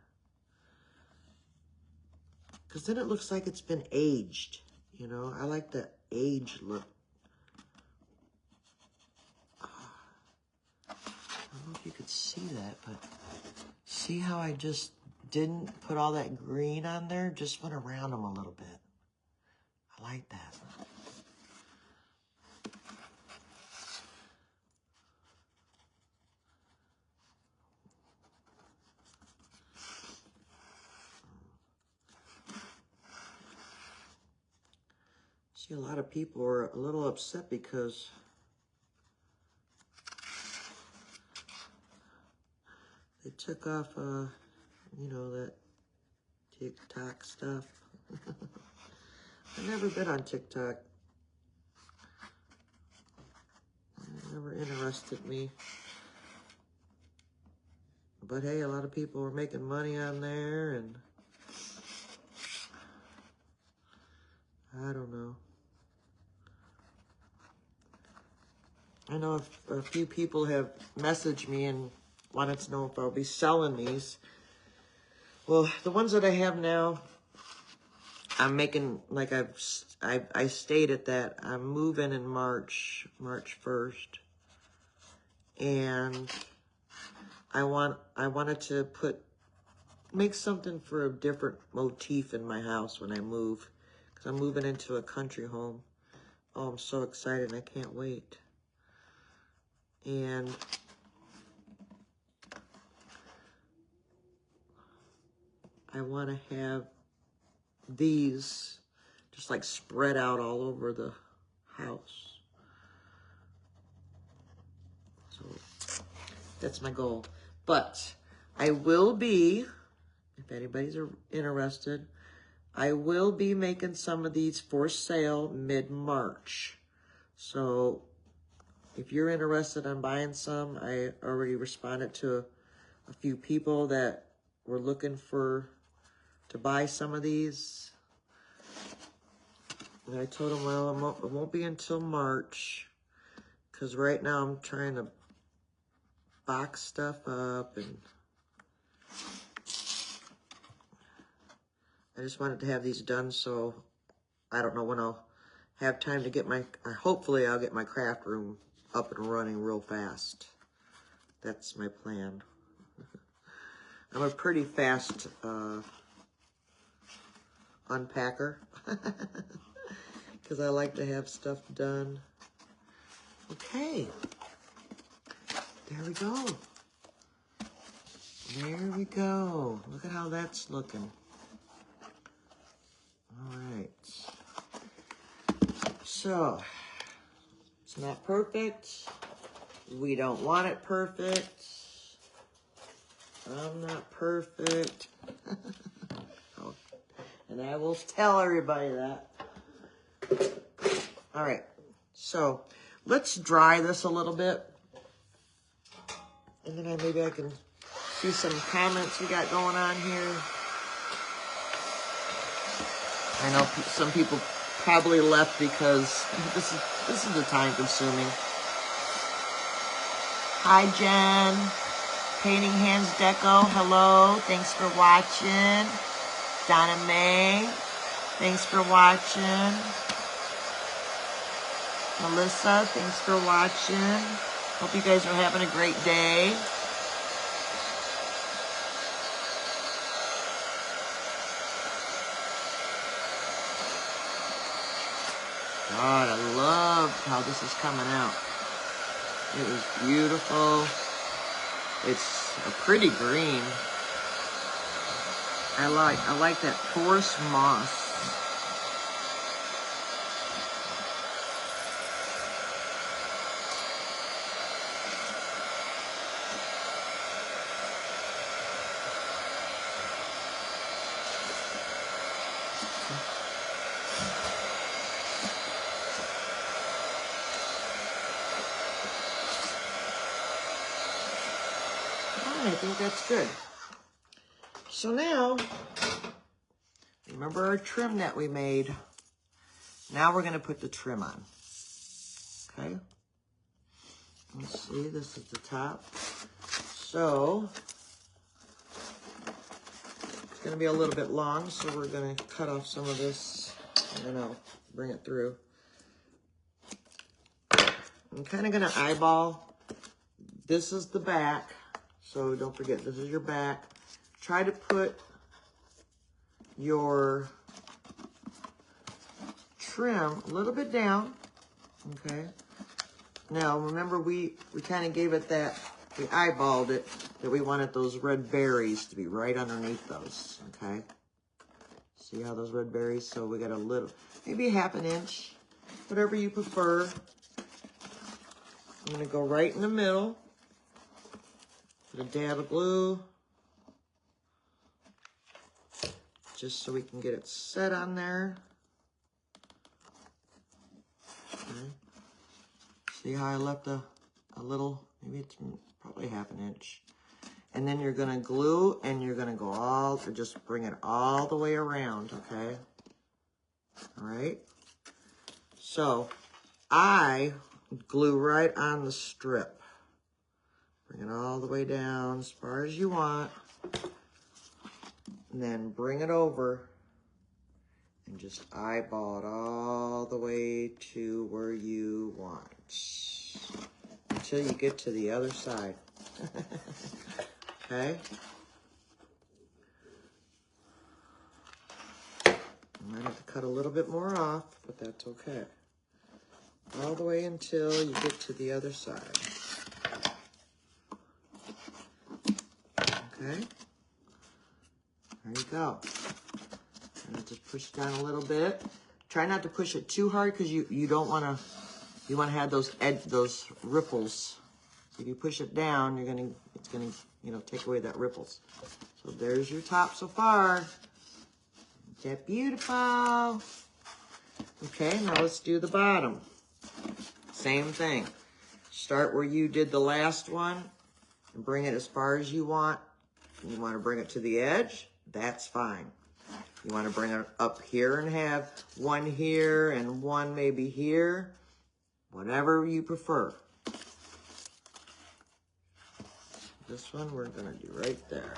Because then it looks like it's been aged. You know, I like the age look. I don't know if you could see that, but see how I just didn't put all that green on there? Just went around them a little bit. I like that. See, a lot of people are a little upset because they took off, you know, that TikTok stuff. I've never been on TikTok. It never interested me. But hey, a lot of people were making money on there, and I don't know. I know a few people have messaged me and wanted to know if I'll be selling these. Well, the ones that I have now, I'm making, like I stated that I'm moving in March 1st. And I wanted to make something for a different motif in my house when I move. Because I'm moving into a country home. Oh, I'm so excited. I can't wait. And I want to have these just like spread out all over the house. So that's my goal. But I will be, if anybody's interested, I will be making some of these for sale mid-March. So if you're interested in buying some, I already responded to a few people that were looking to buy some of these. And I told them, well, it won't be until March, because right now I'm trying to box stuff up, and I just wanted to have these done, so I don't know when I'll have time to get hopefully I'll get my craft room up and running real fast. That's my plan. I'm a pretty fast unpacker because I like to have stuff done. Okay, there we go. There we go. Look at how that's looking. All right. So, it's not perfect. We don't want it perfect. I'm not perfect. Oh, and I will tell everybody that. All right. So, let's dry this a little bit. And then maybe I can see some comments we got going on here. I know some people probably left because this is the time consuming. Hi, Jen. Painting Hands Deco, hello. Thanks for watching. Donna Mae, thanks for watching. Melissa, thanks for watching. Hope you guys are having a great day. God, I love how this is coming out. It is beautiful. It's a pretty green. I like that forest moss. I think that's good. So now, remember our trim that we made? Now we're going to put the trim on. Okay? Let's see, this is the top. So, going to be a little bit long, so we're going to cut off some of this, and then I'll bring it through. I'm kind of going to eyeball. This is the back, so don't forget, this is your back. Try to put your trim a little bit down, okay? Now, remember, we kind of gave it that, we eyeballed it, that we wanted those red berries to be right underneath those, okay? See how those red berries? So we got a little, maybe 1/2 inch, whatever you prefer. I'm going to go right in the middle, put a dab of glue, just so we can get it set on there. Okay. See how I left a little, maybe it's probably 1/2 inch. And then you're going to glue, and you're going to go all, just bring it all the way around, okay? All right? So, I glue right on the strip. Bring it all the way down as far as you want. And then bring it over and just eyeball it all the way to where you want. Until you get to the other side. Okay? I might have to cut a little bit more off, but that's okay. All the way until you get to the other side. Okay? There you go. And just push it down a little bit. Try not to push it too hard because you don't want to, you want to have those ripples. If you push it down, it's gonna, you know, take away that ripples. So there's your top so far. Isn't that beautiful? Okay, now let's do the bottom. Same thing. Start where you did the last one and bring it as far as you want. You want to bring it to the edge, that's fine. You want to bring it up here and have one here and one maybe here. Whatever you prefer. This one we're going to do right there.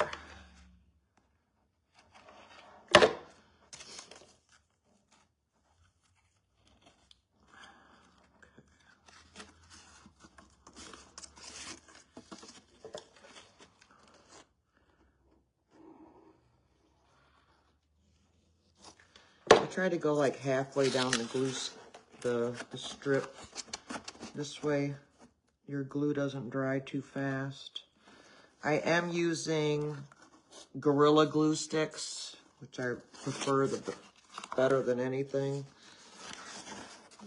Try to go like halfway down the glue, the strip. This way your glue doesn't dry too fast. I am using Gorilla Glue sticks, which I prefer better than anything,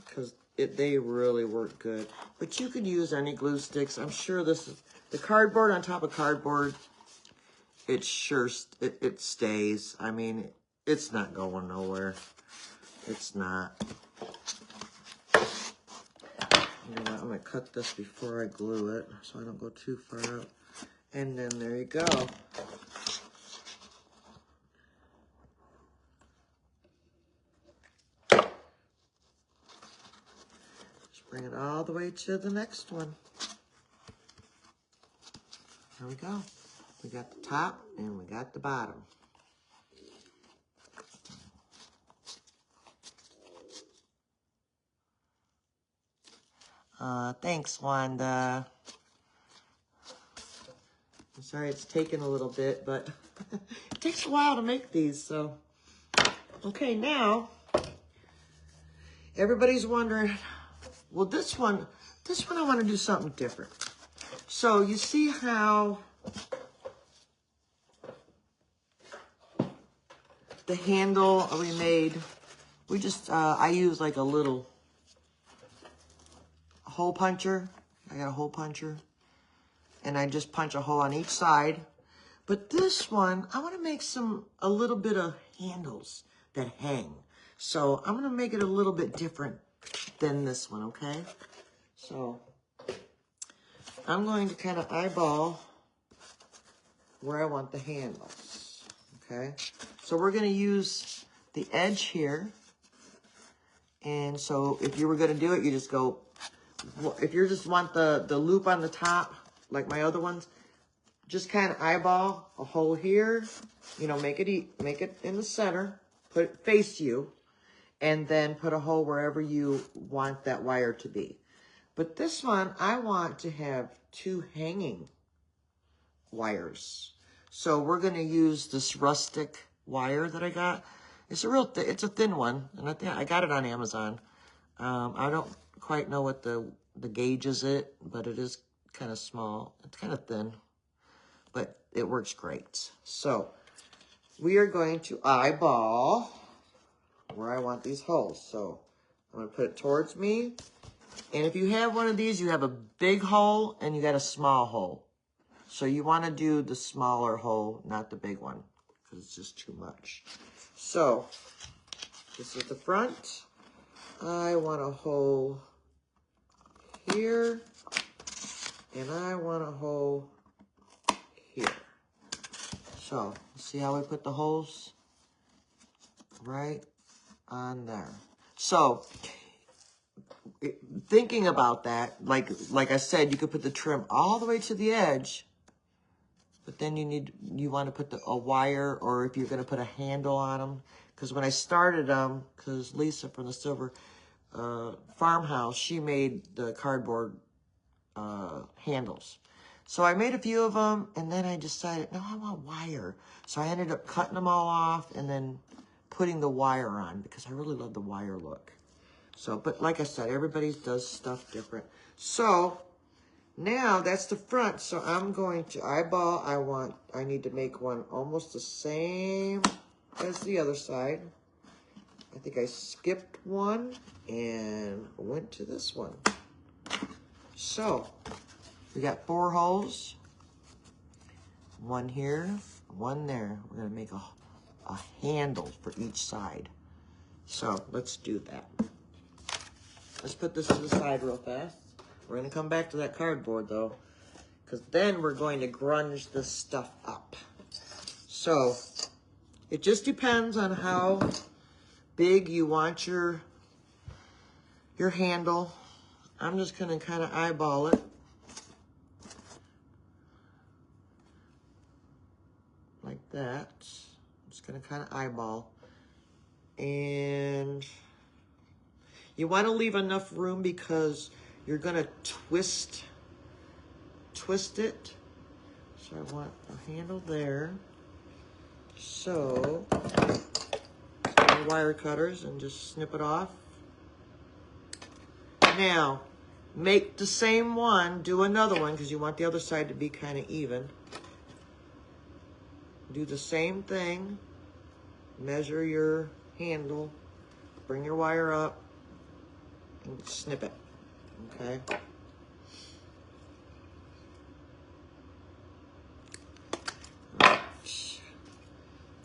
because they really work good. But you could use any glue sticks. I'm sure this is the cardboard on top of cardboard. It sure it stays. I mean, it's not going nowhere. It's not. You know what? I'm going to cut this before I glue it so I don't go too far out. And then there you go. Just bring it all the way to the next one. There we go. We got the top and we got the bottom. Thanks, Wanda. I'm sorry it's taken a little bit, but it takes a while to make these, so. Okay, now, everybody's wondering, well, this one I want to do something different. So, you see how the handle we made, I use like a little hole puncher. I got a hole puncher. And I just punch a hole on each side. But this one, I want to make a little bit of handles that hang. So I'm going to make it a little bit different than this one, okay? So I'm going to kind of eyeball where I want the handles, okay? So we're going to use the edge here. And so if you were going to do it, you just go, if you just want the loop on the top, like my other ones, just kind of eyeball a hole here, you know, make it in the center, put it face you, and then put a hole wherever you want that wire to be. But this one, I want to have 2 hanging wires. So we're going to use this rustic wire that I got. It's a it's a thin one, and I think I got it on Amazon. I don't quite know what the gauge is but it is kind of small. It's kind of thin, but it works great. So we are going to eyeball where I want these holes. So I'm going to put it towards me. And if you have one of these, you have a big hole and you got a small hole. So you want to do the smaller hole, not the big one, because it's just too much. So this is the front. I want a hole here, and I want a hole here. So see how we put the holes right on there. So thinking about that, like I said, you could put the trim all the way to the edge, but then you want to put a wire, or if you're going to put a handle on them. Because when I started them, because Lisa from the Silver Farmhouse, she made the cardboard handles. So I made a few of them, and then I decided, no, I want wire. So I ended up cutting them all off and then putting the wire on, because I really love the wire look. So, but like I said, everybody does stuff different. So now that's the front. So I'm going to eyeball. I need to make one almost the same as the other side. I think I skipped one and went to this one. So we got 4 holes. 1 here, 1 there. We're gonna make a handle for each side. So let's do that. Let's put this to the side real fast. We're going to come back to that cardboard, though, because then we're going to grunge this stuff up. So it just depends on how big you want your handle. I'm just going to kind of eyeball it. Like that. I'm just going to kind of eyeball. And you want to leave enough room because you're going to twist it. So I want a handle there. So wire cutters and just snip it off. Now, make the same one, do another one because you want the other side to be kind of even. Do the same thing. Measure your handle. Bring your wire up. And snip it, okay?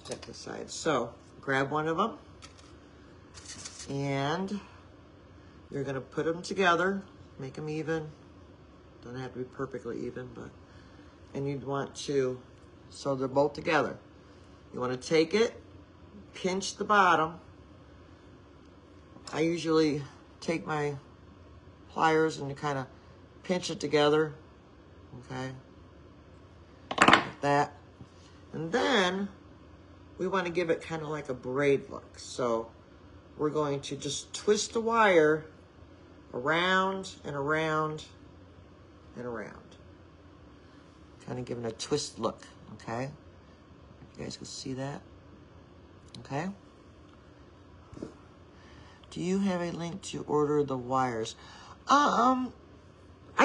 Set this aside. So, grab one of them, and you're gonna put them together, make them even. Doesn't have to be perfectly even, but, and you'd want to, so they're both together. You wanna take it, pinch the bottom. I usually take my pliers and kind of pinch it together, okay, like that. And then we want to give it kind of like a braid look. So we're going to just twist the wire around and around and around, kind of giving a twist look, okay? You guys can see that, okay? Do you have a link to order the wires? I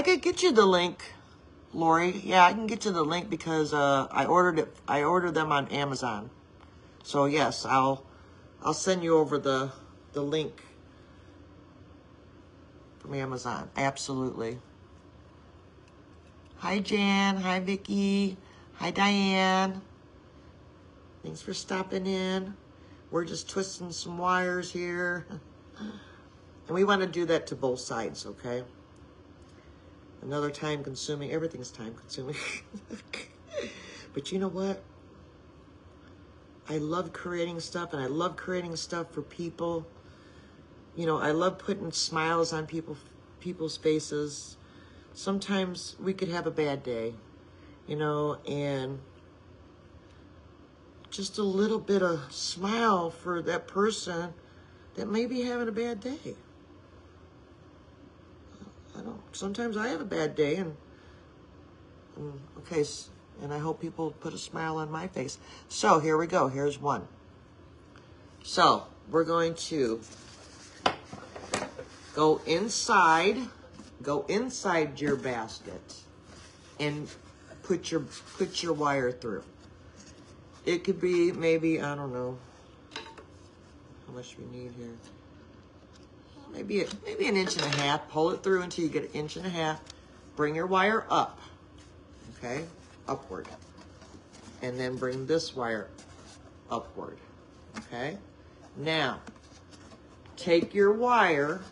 could get you the link, Lori. Yeah, I can get you the link because I ordered them on Amazon. So yes, I'll send you over the link from Amazon. Absolutely. Hi Jan, hi Vicky, hi Diane. Thanks for stopping in. We're just twisting some wires here. And we want to do that to both sides, okay? Another time consuming, everything's time consuming. But you know what? I love creating stuff, and I love creating stuff for people. You know, I love putting smiles on people's faces. Sometimes we could have a bad day, you know, and just a little bit of smile for that person that may be having a bad day. Sometimes I have a bad day, and okay, and I hope people put a smile on my face. So here we go. Here's one. So we're going to go inside your basket and put your wire through. It could be maybe, I don't know how much we need here. Maybe an inch and a half. Pull it through until you get an inch and a half. Bring your wire up, okay, upward. And then bring this wire upward, okay? Now, take your wire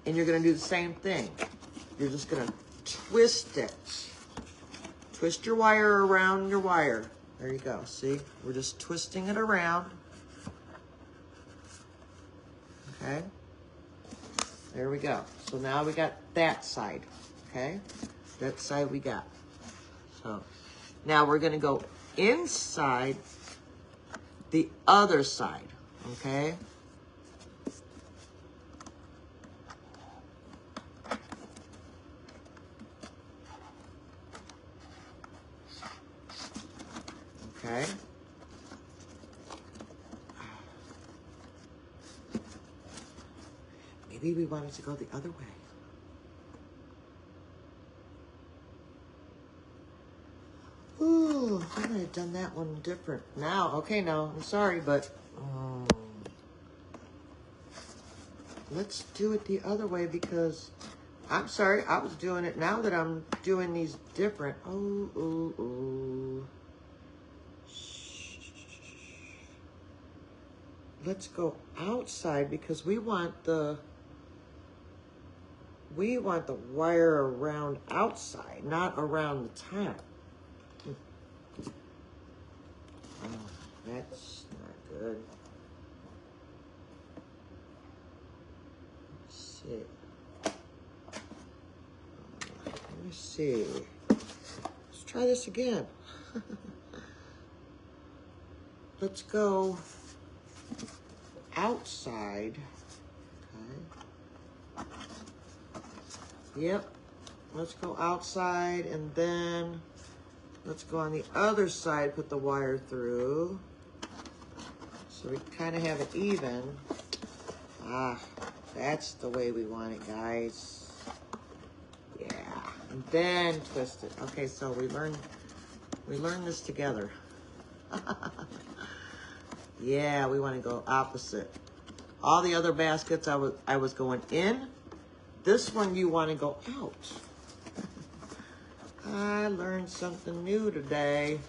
and you're gonna do the same thing. You're just gonna twist it. Twist your wire around your wire. There you go, see? We're just twisting it around. Okay? There we go. So now we got that side, okay? That side we got. So now we're gonna go inside the other side, okay? Okay? Maybe we wanted to go the other way. Ooh, I might have done that one different. Now, okay, no, I'm sorry, but let's do it the other way because I'm sorry, I was doing it. Now that I'm doing these different. Oh. Let's go outside because we want the wire around outside, not around the top. Oh, that's not good. Let me see. Let's try this again. Let's go outside. Okay. Yep. Let's go outside and then let's go on the other side, put the wire through. So we kind of have it even. That's the way we want it, guys. Yeah. And then twist it. Okay, so we learned this together. Yeah, we want to go opposite. All the other baskets I was going in. This one you want to go out. I learned something new today.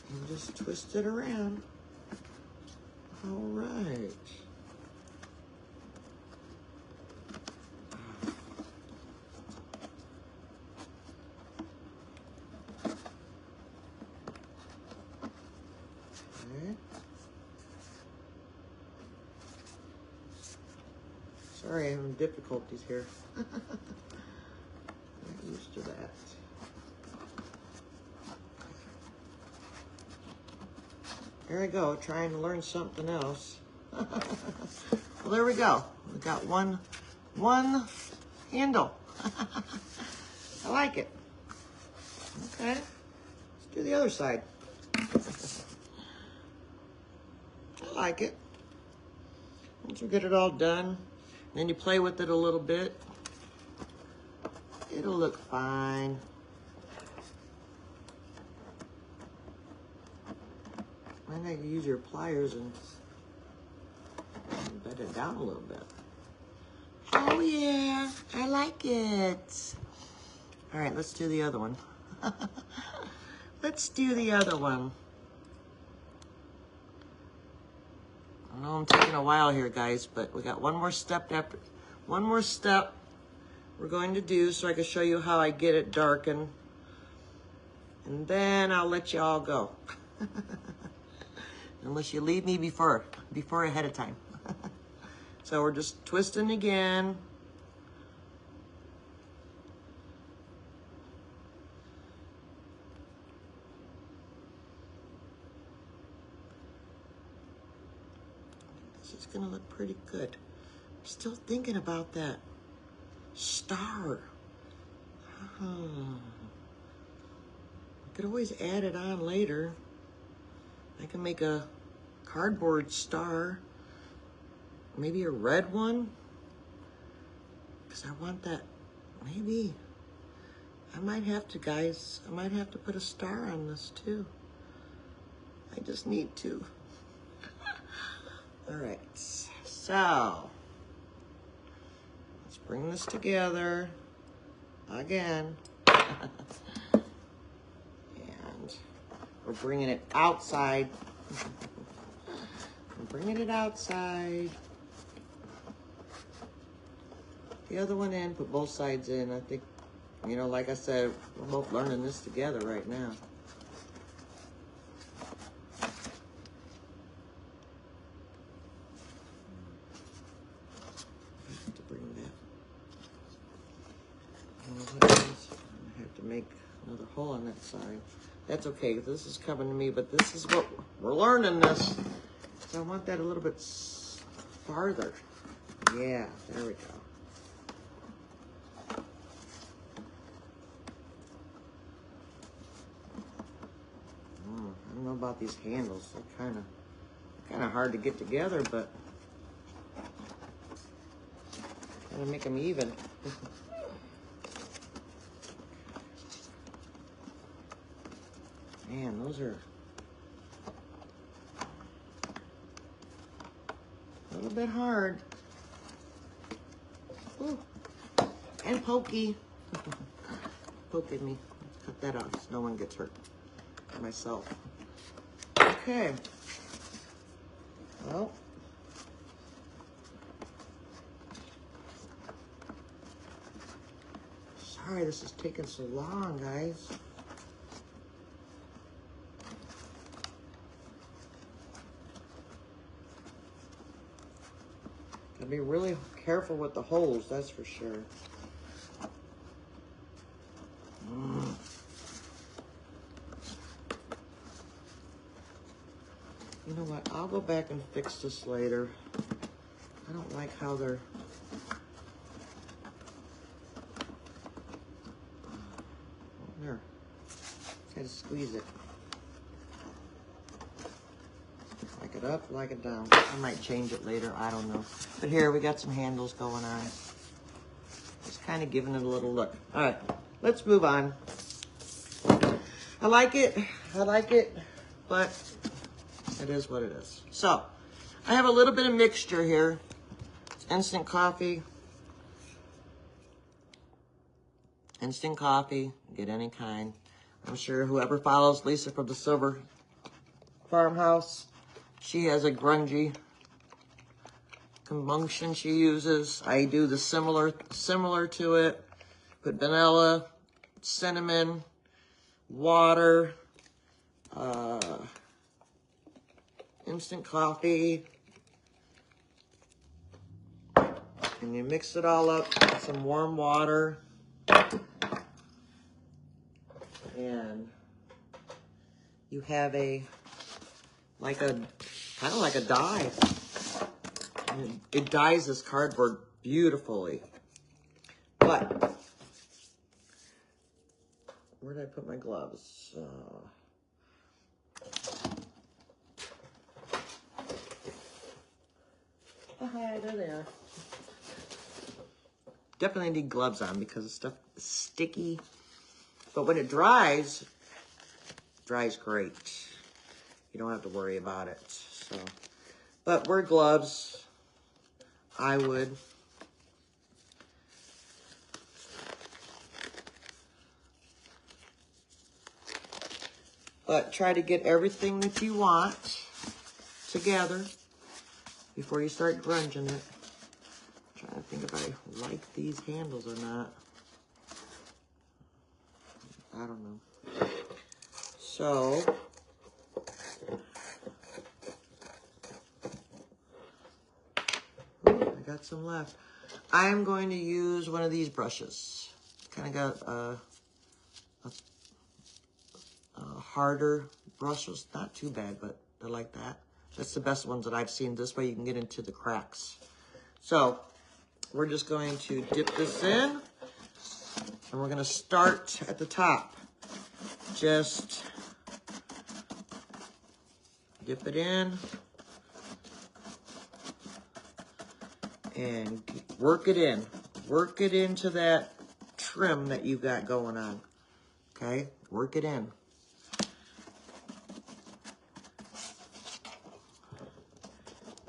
And just twist it around. All right. Sorry, I'm having difficulties here. Not used to that. There we go, trying to learn something else. Well, there we go. We got one handle. I like it. Okay, let's do the other side. I like it. Once we get it all done, then you play with it a little bit. It'll look fine. Might need to use your pliers and bend it down a little bit. Oh yeah, I like it. All right, let's do the other one. Let's do the other one. I know I'm taking a while here, guys, but we got one more step we're going to do so I can show you how I get it darkened. And then I'll let you all go. Unless you leave me before ahead of time. So we're just twisting again. This is gonna look pretty good. I'm still thinking about that star. I could always add it on later. I can make a cardboard star. Maybe a red one. Because I want that, maybe. I might have to, guys. I might have to put a star on this too. I just need to. All right, so let's bring this together again. And we're bringing it outside. I'm bringing it outside. The other one in, put both sides in. I think, you know, like I said, we're both learning this together right now. To bring that. I have to make another hole on that side. That's okay, this is coming to me, but this is what we're learning this. So I want that a little bit farther. Yeah, there we go. I don't know about these handles. They're kind of hard to get together, but kind of make them even. Man, those are a little bit hard. Ooh. And pokey. Poking me. Let's cut that off so no one gets hurt. Myself. Okay. Well. Sorry this is taking so long, guys. Gotta be really careful with the holes, that's for sure. You know what? I'll go back and fix this later. I don't like how they're... There. Try to squeeze it. Like it up, like it down. I might change it later, I don't know. But here, we got some handles going on. Just kind of giving it a little look. All right, let's move on. I like it, but it is what it is. So, I have a little bit of mixture here. It's instant coffee. Instant coffee, get any kind. I'm sure whoever follows Lisa from the Silver Farmhouse, she has a grungy compunction she uses. I do the similar to it. Put vanilla, cinnamon, water, instant coffee, and you mix it all up with some warm water, and you have a kind of like a dye. And it dyes this cardboard beautifully. But where did I put my gloves? Hi, there they are. Definitely need gloves on because the stuff is sticky. But when it dries great. You don't have to worry about it. So, but wear gloves. I would. But try to get everything that you want together before you start grunging it. I'm trying to think if I like these handles or not. I don't know. So, I got some left. I'm going to use one of these brushes. Kind of got harder brushes. Not too bad, but they're like that. That's the best ones that I've seen. This way you can get into the cracks. So we're just going to dip this in, and we're going to start at the top. Just dip it in and work it in. Work it into that trim that you got going on. Okay? Work it in.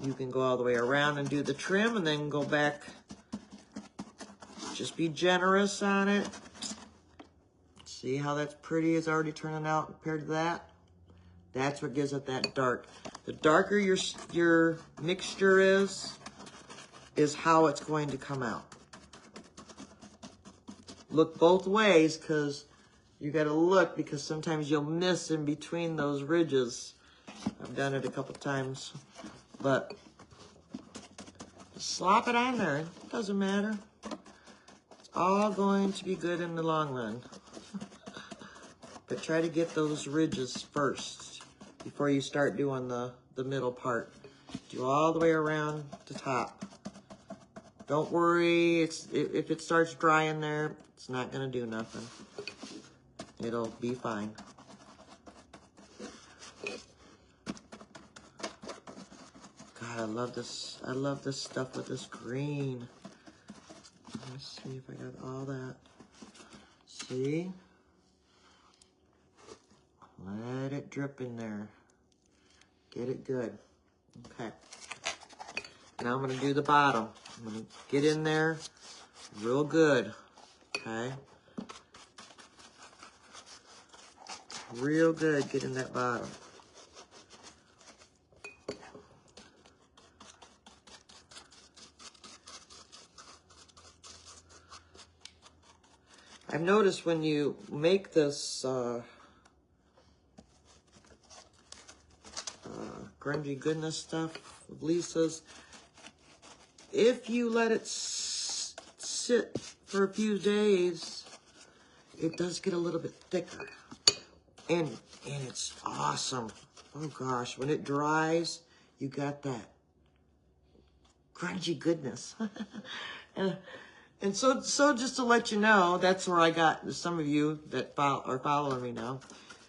You can go all the way around and do the trim and then go back. Just be generous on it. See how that's pretty? It's already turning out compared to that. That's what gives it that dark. The darker your mixture is how it's going to come out. Look both ways, because you got to look, because sometimes you'll miss in between those ridges. I've done it a couple times, but slop it on there. It doesn't matter. It's all going to be good in the long run. But try to get those ridges first before you start doing the middle part. Do all the way around the top. Don't worry, if it starts drying there, it's not gonna do nothing. It'll be fine. God, I love this. I love this stuff with this green. Let me see if I got all that. See? Let it drip in there. Get it good. Okay. Now I'm going to do the bottom. I'm going to get in there real good. Okay. Real good. Get in that bottom. I've noticed when you make this grungy goodness stuff with Lisa's, if you let it sit for a few days, it does get a little bit thicker, and it's awesome. Oh gosh, when it dries, you got that grungy goodness. and so just to let you know, that's where I got, some of you that are following me now,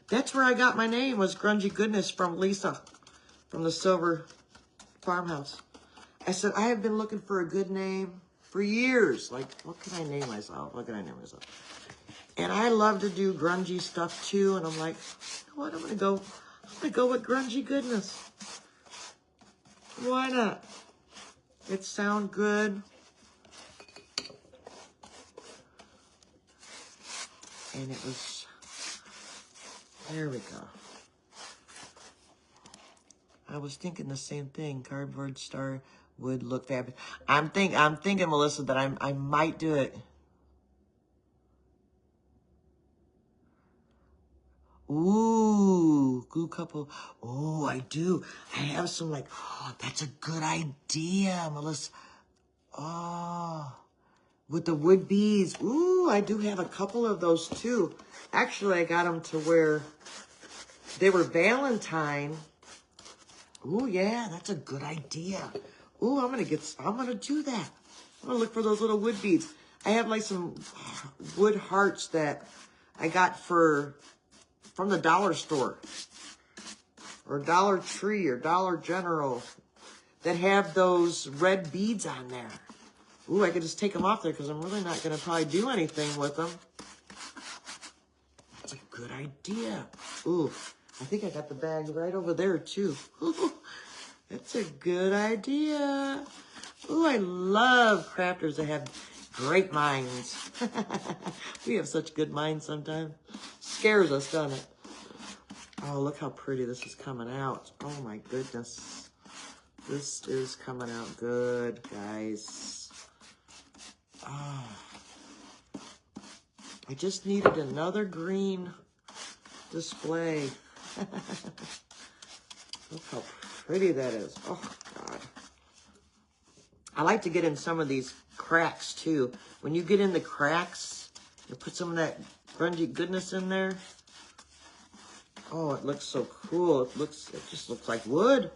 that's where I got my name, was Grungy Goodness, from Lisa, from the Silver Farmhouse. I said, I have been looking for a good name for years. Like, what can I name myself? What can I name myself? And I love to do grungy stuff too. And I'm like, you know what? I'm gonna go with Grungy Goodness. Why not? It sounds good. And it was, there we go. I was thinking the same thing. Cardboard star would look fabulous. I'm thinking, Melissa, that I might do it. Ooh, glue couple. Oh, I do. I have some, like, oh, that's a good idea, Melissa. Oh, with the wood beads. Ooh, I do have a couple of those too. Actually, I got them to where they were Valentine. Ooh, yeah, that's a good idea. Ooh, I'm gonna do that. I'm gonna look for those little wood beads. I have like some wood hearts that I got from the dollar store, or Dollar Tree, or Dollar General, that have those red beads on there. Ooh, I could just take them off there, because I'm really not gonna probably do anything with them. That's a good idea. Ooh, I think I got the bag right over there, too. Ooh, that's a good idea. Ooh, I love crafters that have great minds. We have such good minds sometimes. Scares us, doesn't it? Oh, look how pretty this is coming out. Oh, my goodness. This is coming out good, guys. Oh. I just needed another green display. Look how pretty that is. Oh, God. I like to get in some of these cracks too. When you get in the cracks, you put some of that grungy goodness in there. Oh, it looks so cool. It just looks like wood.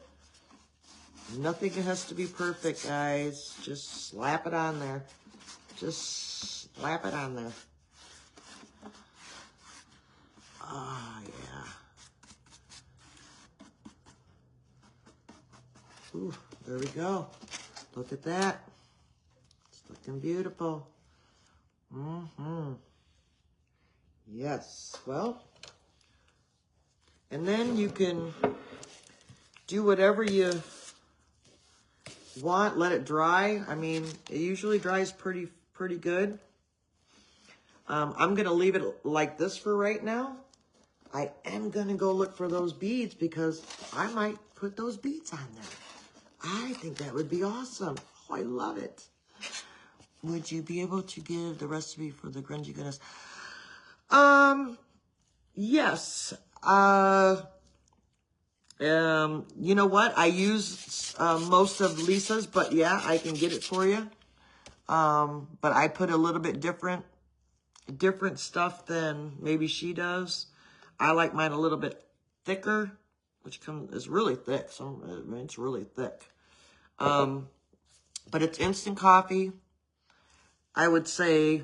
Nothing has to be perfect, guys. Just slap it on there. Just slap it on there. Oh, yeah. Ooh, there we go. Look at that. It's looking beautiful. Mm-hmm. Yes. Well, and then you can do whatever you want. Let it dry. I mean, it usually dries pretty good. I'm going to leave it like this for right now. I am going to go look for those beads because I might put those beads on there. I think that would be awesome. Oh, I love it. Would you be able to give the recipe for the grungy goodness? Yes. You know what? I use most of Lisa's, but yeah, I can get it for you. But I put a little bit different stuff than maybe she does. I like mine a little bit thicker, which is really thick. So I mean, it's really thick. But it's instant coffee. I would say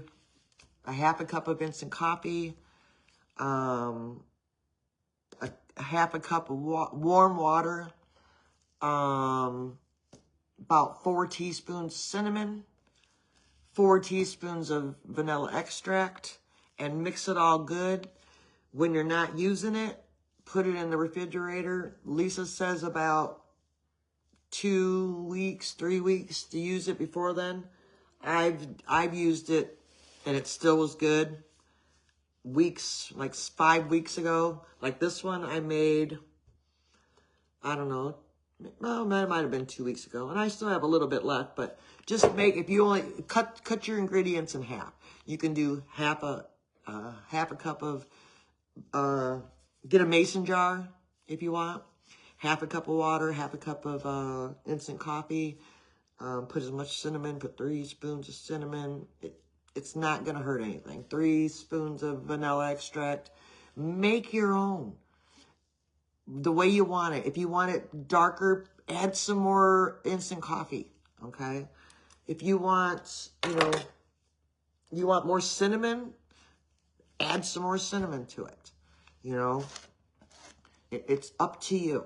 a half a cup of instant coffee, a half a cup of warm water, about 4 teaspoons cinnamon, 4 teaspoons of vanilla extract, and mix it all good. When you're not using it, put it in the refrigerator. Lisa says about 2 weeks, 3 weeks to use it before then. I've used it and it still was good. Weeks, like 5 weeks ago. Like this one I made, I don't know, well, it might have been 2 weeks ago. And I still have a little bit left, but just make, if you only, cut your ingredients in half. You can do half a cup of, get a mason jar if you want. Half a cup of water, half a cup of instant coffee. Put as much cinnamon, put 3 spoons of cinnamon. It's not going to hurt anything. 3 spoons of vanilla extract. Make your own. The way you want it. If you want it darker, add some more instant coffee. Okay? If you want, you want more cinnamon, add some more cinnamon to it. It's up to you.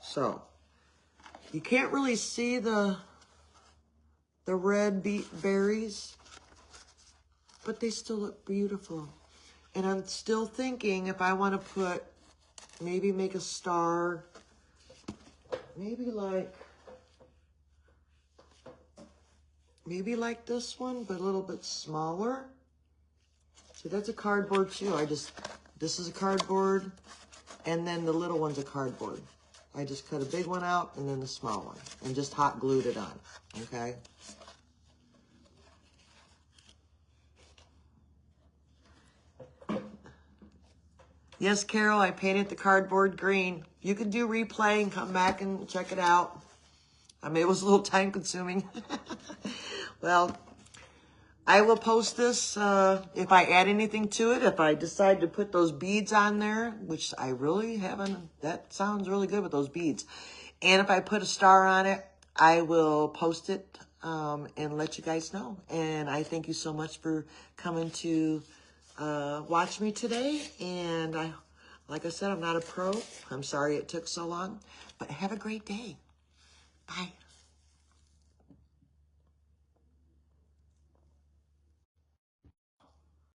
So, you can't really see the red berries, but they still look beautiful. And I'm still thinking if I want to put, maybe make a star, maybe like this one, but a little bit smaller. See, that's a cardboard too. This is a cardboard, and then the little one's a cardboard. I just cut a big one out and then the small one and just hot glued it on, okay? Yes, Carol, I painted the cardboard green. You can do replay and come back and check it out. I mean, it was a little time consuming. Well, I will post this if I add anything to it. If I decide to put those beads on there, which I really haven't, that sounds really good with those beads. And if I put a star on it, I will post it and let you guys know. And I thank you so much for coming to watch me today. And like I said, I'm not a pro. I'm sorry it took so long. But have a great day. Bye.